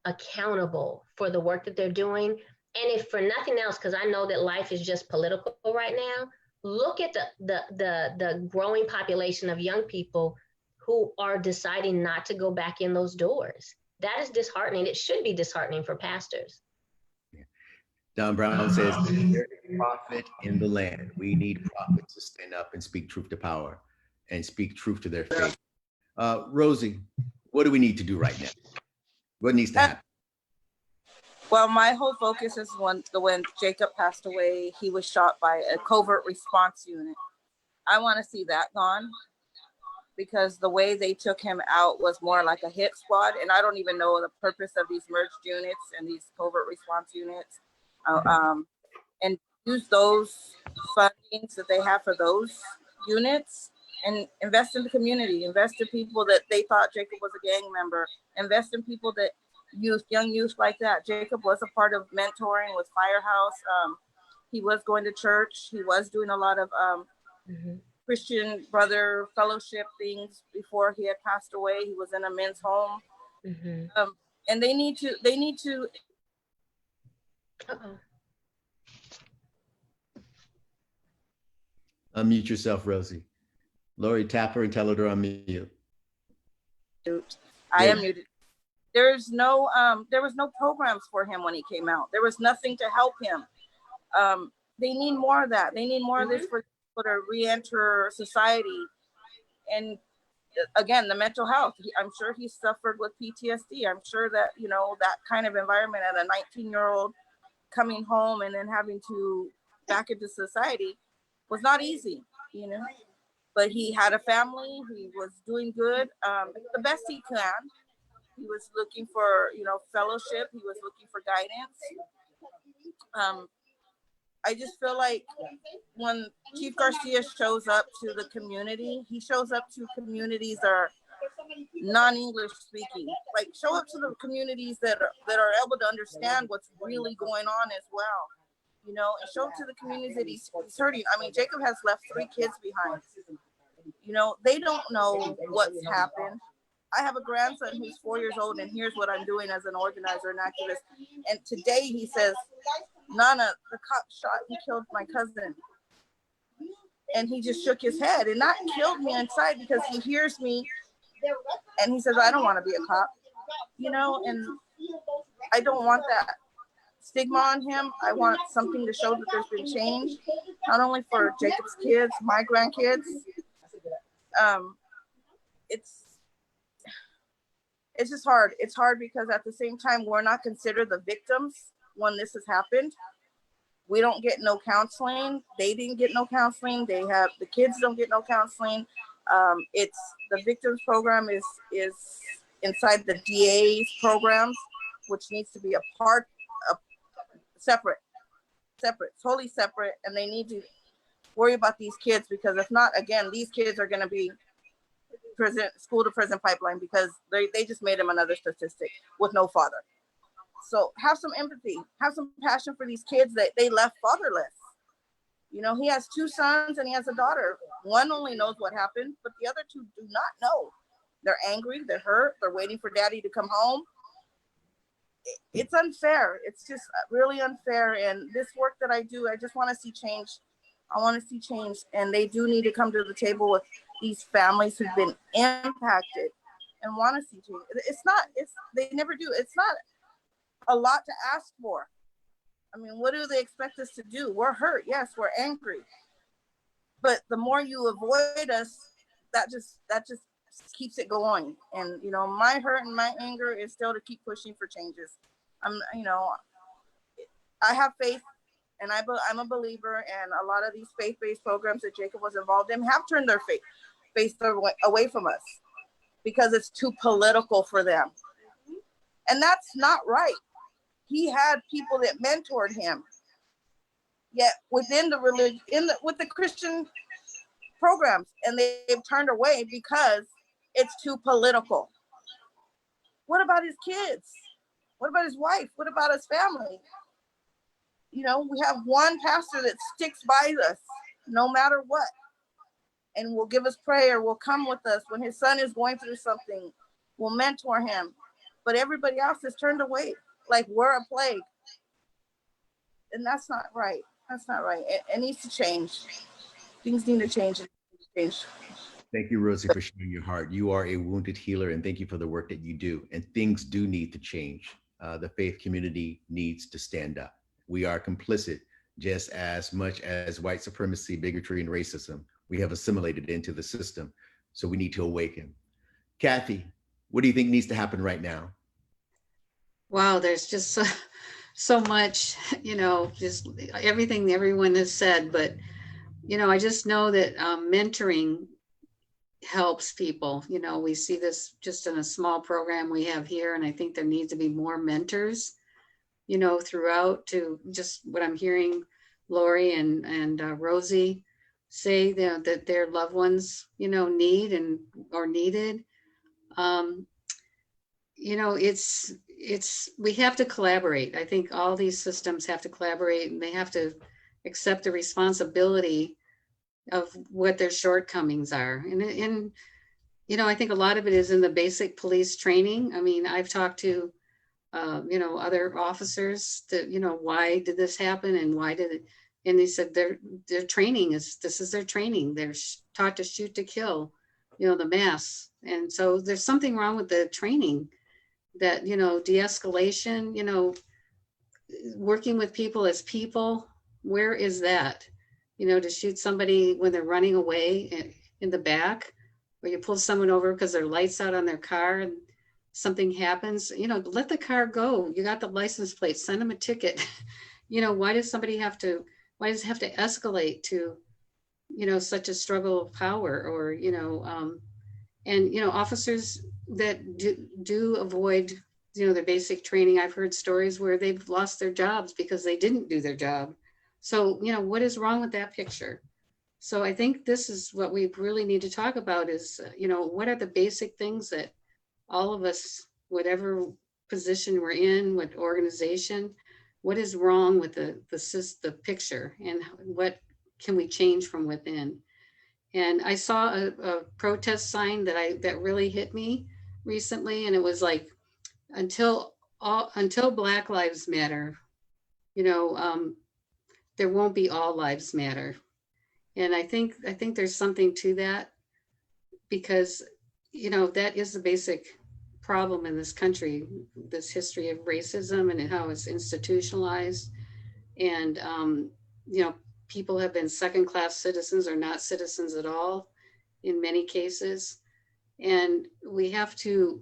[SPEAKER 3] accountable for the work that they're doing. And if for nothing else, because I know that life is just political right now, look at the growing population of young people who are deciding not to go back in those doors. That is disheartening. It should be disheartening for pastors.
[SPEAKER 1] Don Brown says, there's a prophet in the land. We need prophets to stand up and speak truth to power and speak truth to their faith. Rosie, what do we need to do right now? What needs to happen?
[SPEAKER 6] Well, my whole focus is when Jacob passed away, he was shot by a covert response unit. I want to see that gone, because the way they took him out was more like a hit squad. And I don't even know the purpose of these merged units and these covert response units. And use those fundings that they have for those units and invest in the community, invest in people that they thought Jacob was a gang member, invest in people that young youth like that. Jacob was a part of mentoring with Firehouse. He was going to church. He was doing a lot of Christian brother fellowship things before he had passed away. He was in a men's home. And they need to.
[SPEAKER 1] Unmute yourself, Rosie. Laurie, tap her and tell her to unmute.
[SPEAKER 6] I am muted. There was no programs for him when he came out. There was nothing to help him. They need more of that. They need more of this for people to re-enter society. And again, the mental health. I'm sure he suffered with PTSD. I'm sure that, that kind of environment at a 19-year-old coming home and then having to back into society was not easy, But he had a family. He was doing good, the best he can. He was looking for, fellowship. He was looking for guidance. I just feel like when Chief Garcia shows up to the community, he shows up to communities that are non-English speaking. Like, show up to the communities that are able to understand what's really going on as well. And show up to the communities that he's hurting. I mean, Jacob has left 3 kids behind. They don't know what's happened. I have a grandson who's 4 years old, and here's what I'm doing as an organizer and activist. And today he says, Nana, the cop shot and killed my cousin. And he just shook his head, and that killed me inside, because he hears me and he says, I don't want to be a cop, and I don't want that stigma on him. I want something to show that there's been change, not only for Jacob's kids, my grandkids. It's just hard. It's hard because at the same time, we're not considered the victims when this has happened. We don't get no counseling. They didn't get no counseling. The kids don't get no counseling. It's the victims program is inside the DA's programs, which needs to be a part of separate, totally separate. And they need to worry about these kids, because if not, again, these kids are going to be school to prison pipeline, because they just made him another statistic with no father. So have some empathy, have some passion for these kids that they left fatherless. He has 2 sons and he has a daughter. One only knows what happened, but the other 2 do not know. They're angry, they're hurt, they're waiting for daddy to come home. It's unfair. It's just really unfair. And this work that I do, I just want to see change. I want to see change, and they do need to come to the table with these families who've been impacted and want to see change. They never do. It's not a lot to ask for. I mean, what do they expect us to do? We're hurt. Yes, we're angry. But the more you avoid us, that just keeps it going. And, you know, my hurt and my anger is still to keep pushing for changes. You know, I have faith, and I'm a believer, and a lot of these faith-based programs that Jacob was involved in have turned their faith away from us because it's too political for them. And that's not right. He had people that mentored him. Yet within the religion, with the Christian programs, and they've turned away because it's too political. What about his kids? What about his wife? What about his family? You know, we have one pastor that sticks by us no matter what, and will give us prayer, will come with us when his son is going through something, will mentor him. But everybody else has turned away like we're a plague. And that's not right. That's not right. It needs to change. Things need to change.
[SPEAKER 1] Thank you, Rosie, for sharing your heart. You are a wounded healer, and thank you for the work that you do. And things do need to change. The faith community needs to stand up. We are complicit just as much as white supremacy, bigotry, and racism. We have assimilated into the system. So we need to awaken. Kathy, what do you think needs to happen right now?
[SPEAKER 4] Wow, there's just so much, you know, just everything everyone has said. But, you know, I just know that mentoring helps people. You know, we see this just in a small program we have here, and I think there needs to be more mentors, you know, throughout, to just what I'm hearing Laurie and Rosie say, that their loved ones, you know, need or needed. You know, we have to collaborate. I think all these systems have to collaborate, and they have to accept the responsibility of what their shortcomings are. And you know, I think a lot of it is in the basic police training. I mean, I've talked to you know, other officers that, you know, why did this happen and why did it? And they said their training this is their training. They're taught to shoot to kill, you know, the mass. And so there's something wrong with the training, that, you know, de-escalation, you know, working with people as people. Where is that? You know, to shoot somebody when they're running away in the back, or you pull someone over because their lights out on their car and something happens, you know, let the car go. You got the license plate, send them a ticket. You know, why does it have to escalate to, you know, such a struggle of power? Or, you know, and, you know, officers that do avoid, you know, their basic training. I've heard stories where they've lost their jobs because they didn't do their job. So, you know, what is wrong with that picture? So I think this is what we really need to talk about is, you know, what are the basic things that all of us, whatever position we're in, what organization, what is wrong with the picture, and what can we change from within? And I saw a protest sign that really hit me recently, and it was like, until Black Lives Matter, you know, there won't be all lives matter. And I think there's something to that, because, you know, that is the basic problem in this country, this history of racism and how it's institutionalized. And, you know, people have been second-class citizens or not citizens at all in many cases. And we have to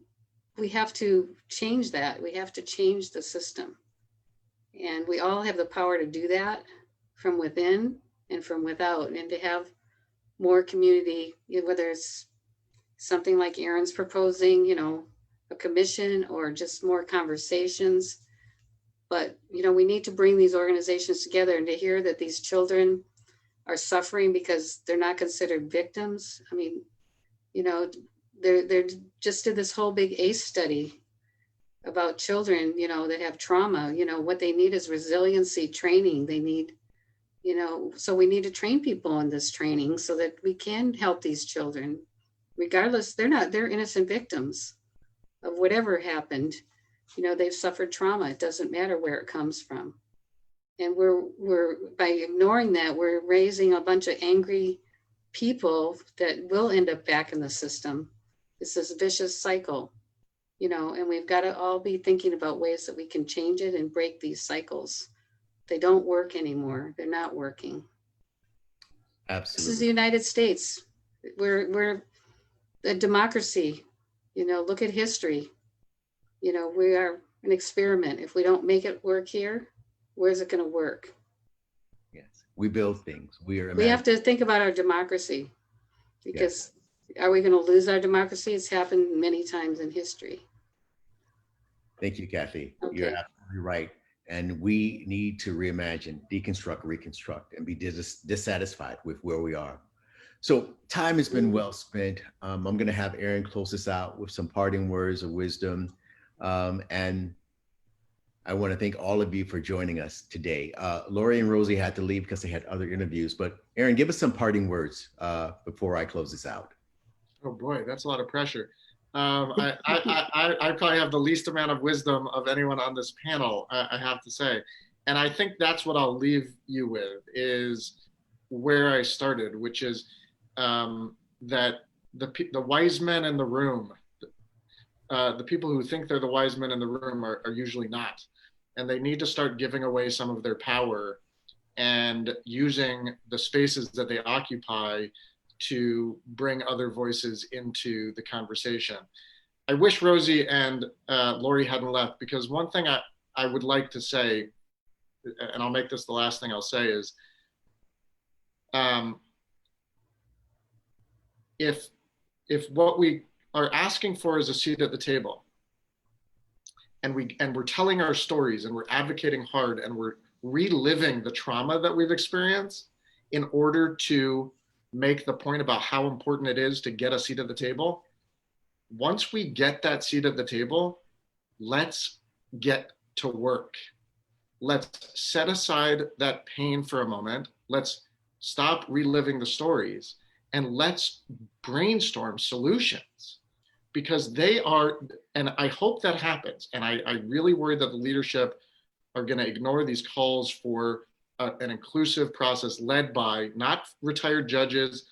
[SPEAKER 4] change that. We have to change the system. And we all have the power to do that from within and from without, and to have more community, whether it's something like Aaron's proposing, you know, a commission, or just more conversations. But, you know, we need to bring these organizations together, and to hear that these children are suffering because they're not considered victims. I mean, you know, they're just did this whole big ACE study about children, you know, that have trauma. You know, what they need is resiliency training. They need, you know, so we need to train people in this training so that we can help these children, regardless. They're innocent victims of whatever happened. You know, they've suffered trauma. It doesn't matter where it comes from. And we're by ignoring that, we're raising a bunch of angry people that will end up back in the system. It's this vicious cycle. you know, and we've got to all be thinking about ways that we can change it and break these cycles. They don't work anymore. They're not working. This is the
[SPEAKER 1] Absolutely.
[SPEAKER 4] United States. We're a democracy. You know, look at history. You know, we are an experiment. If we don't make it work here, where's it going to work?
[SPEAKER 1] Yes, we build things.
[SPEAKER 4] We have to think about our democracy, because are we going to lose our democracy? It's happened many times in history.
[SPEAKER 1] Thank you, Kathy.
[SPEAKER 4] Okay.
[SPEAKER 1] You're absolutely right. And we need to reimagine, deconstruct, reconstruct, and be dissatisfied with where we are. So time has been well spent. I'm going to have Aaron close us out with some parting words of wisdom. And I want to thank all of you for joining us today. Laurie and Rosie had to leave because they had other interviews, but Aaron, give us some parting words before I close this out.
[SPEAKER 2] Oh boy, that's a lot of pressure. I probably have the least amount of wisdom of anyone on this panel, I have to say. And I think that's what I'll leave you with, is where I started, which is that the wise men in the room, the people who think they're the wise men in the room are usually not. And they need to start giving away some of their power and using the spaces that they occupy to bring other voices into the conversation. I wish Rosie and Laurie hadn't left, because one thing I would like to say, and I'll make this the last thing I'll say, is if what we are asking for is a seat at the table, and we're telling our stories and we're advocating hard and we're reliving the trauma that we've experienced in order to make the point about how important it is to get a seat at the table, once we get that seat at the table, let's get to work. Let's set aside that pain for a moment. Let's stop reliving the stories and let's brainstorm solutions, because they are, and I hope that happens. And I really worry that the leadership are going to ignore these calls for an inclusive process led by not retired judges,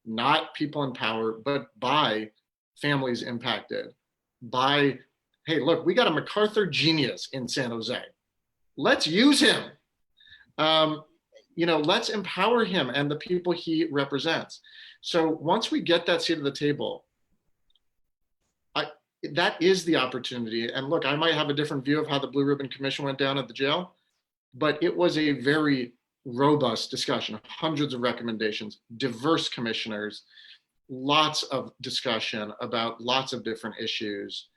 [SPEAKER 2] not people in power, but by families impacted, by, hey, look, we got a MacArthur genius in San Jose. Let's use him. You know, let's empower him and the people he represents. So once we get that seat at the table, that is the opportunity. And look, I might have a different view of how the Blue Ribbon Commission went down at the jail, but it was a very robust discussion, hundreds of recommendations, diverse commissioners, lots of discussion about lots of different issues.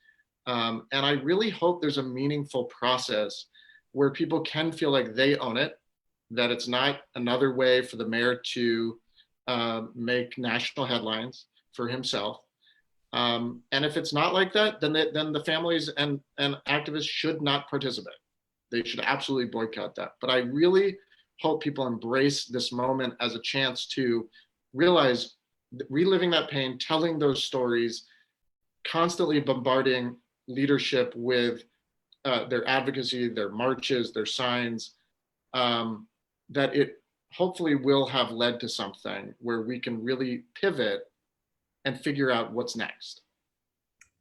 [SPEAKER 2] And I really hope there's a meaningful process where people can feel like they own it, that it's not another way for the mayor to make national headlines for himself. And if it's not like that, then the families and activists should not participate. They should absolutely boycott that. But I really hope people embrace this moment as a chance to realize that reliving that pain, telling those stories, constantly bombarding leadership with their advocacy, their marches, their signs, that it hopefully will have led to something where we can really pivot and figure out what's next.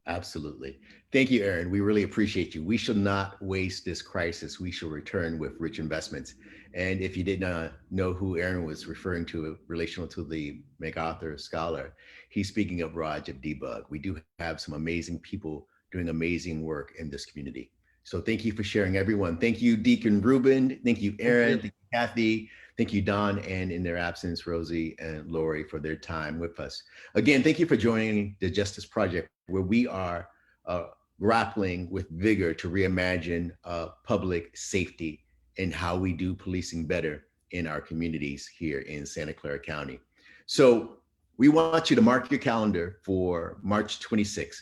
[SPEAKER 1] Absolutely. Thank you, Aaron. We really appreciate you. We should not waste this crisis. We shall return with rich investments. And if you did not know who Aaron was referring to, relational to the MacArthur scholar, he's speaking of Raj at Debug. We do have some amazing people doing amazing work in this community. So thank you for sharing, everyone. Thank you, Deacon Ruben. Thank you, Aaron. Thank you, Kathy. Thank you, Don, and in their absence, Rosie and Laurie, for their time with us. Again, thank you for joining the Justice Project, where we are grappling with vigor to reimagine public safety and how we do policing better in our communities here in Santa Clara County. So we want you to mark your calendar for March 26th.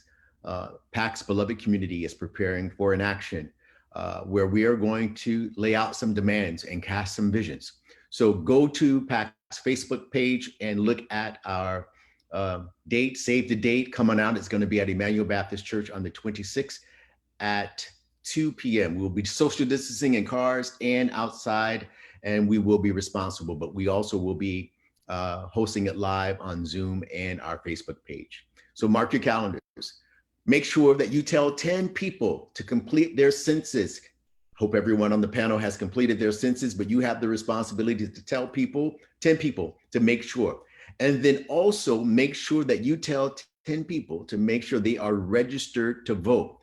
[SPEAKER 1] PACT's beloved community is preparing for an action where we are going to lay out some demands and cast some visions. So go to PACT's Facebook page and look at our date, save the date coming out. It's going to be at Emmanuel Baptist Church on the 26th at 2 p.m. We'll be social distancing in cars and outside, and we will be responsible, but we also will be hosting it live on Zoom and our Facebook page. So mark your calendars. Make sure that you tell 10 people to complete their census. Hope everyone on the panel has completed their census, but you have the responsibility to tell people, 10 people, to make sure. And then also make sure that you tell 10 people to make sure they are registered to vote.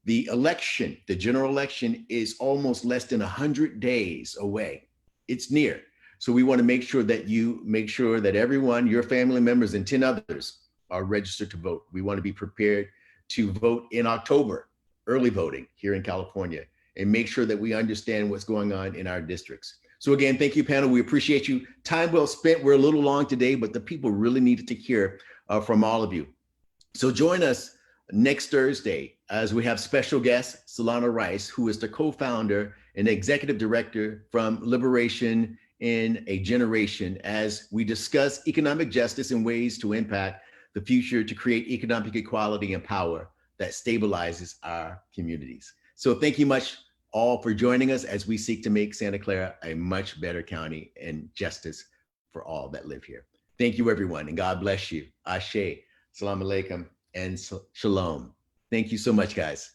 [SPEAKER 1] The election, the general election, is almost less than 100 days away. It's near. So we want to make sure that you make sure that everyone, your family members and 10 others are registered to vote. We want to be prepared to vote in October, early voting here in California, and make sure that we understand what's going on in our districts. So again, thank you, panel. We appreciate you. Time well spent. We're a little long today, but the people really needed to hear from all of you. So join us next Thursday as we have special guest, Solana Rice, who is the co-founder and executive director from Liberation in a Generation, as we discuss economic justice and ways to impact the future to create economic equality and power that stabilizes our communities. So thank you much all for joining us as we seek to make Santa Clara a much better county and justice for all that live here. Thank you, everyone, and God bless you. Ashe, salam alaikum, and shalom. Thank you so much, guys.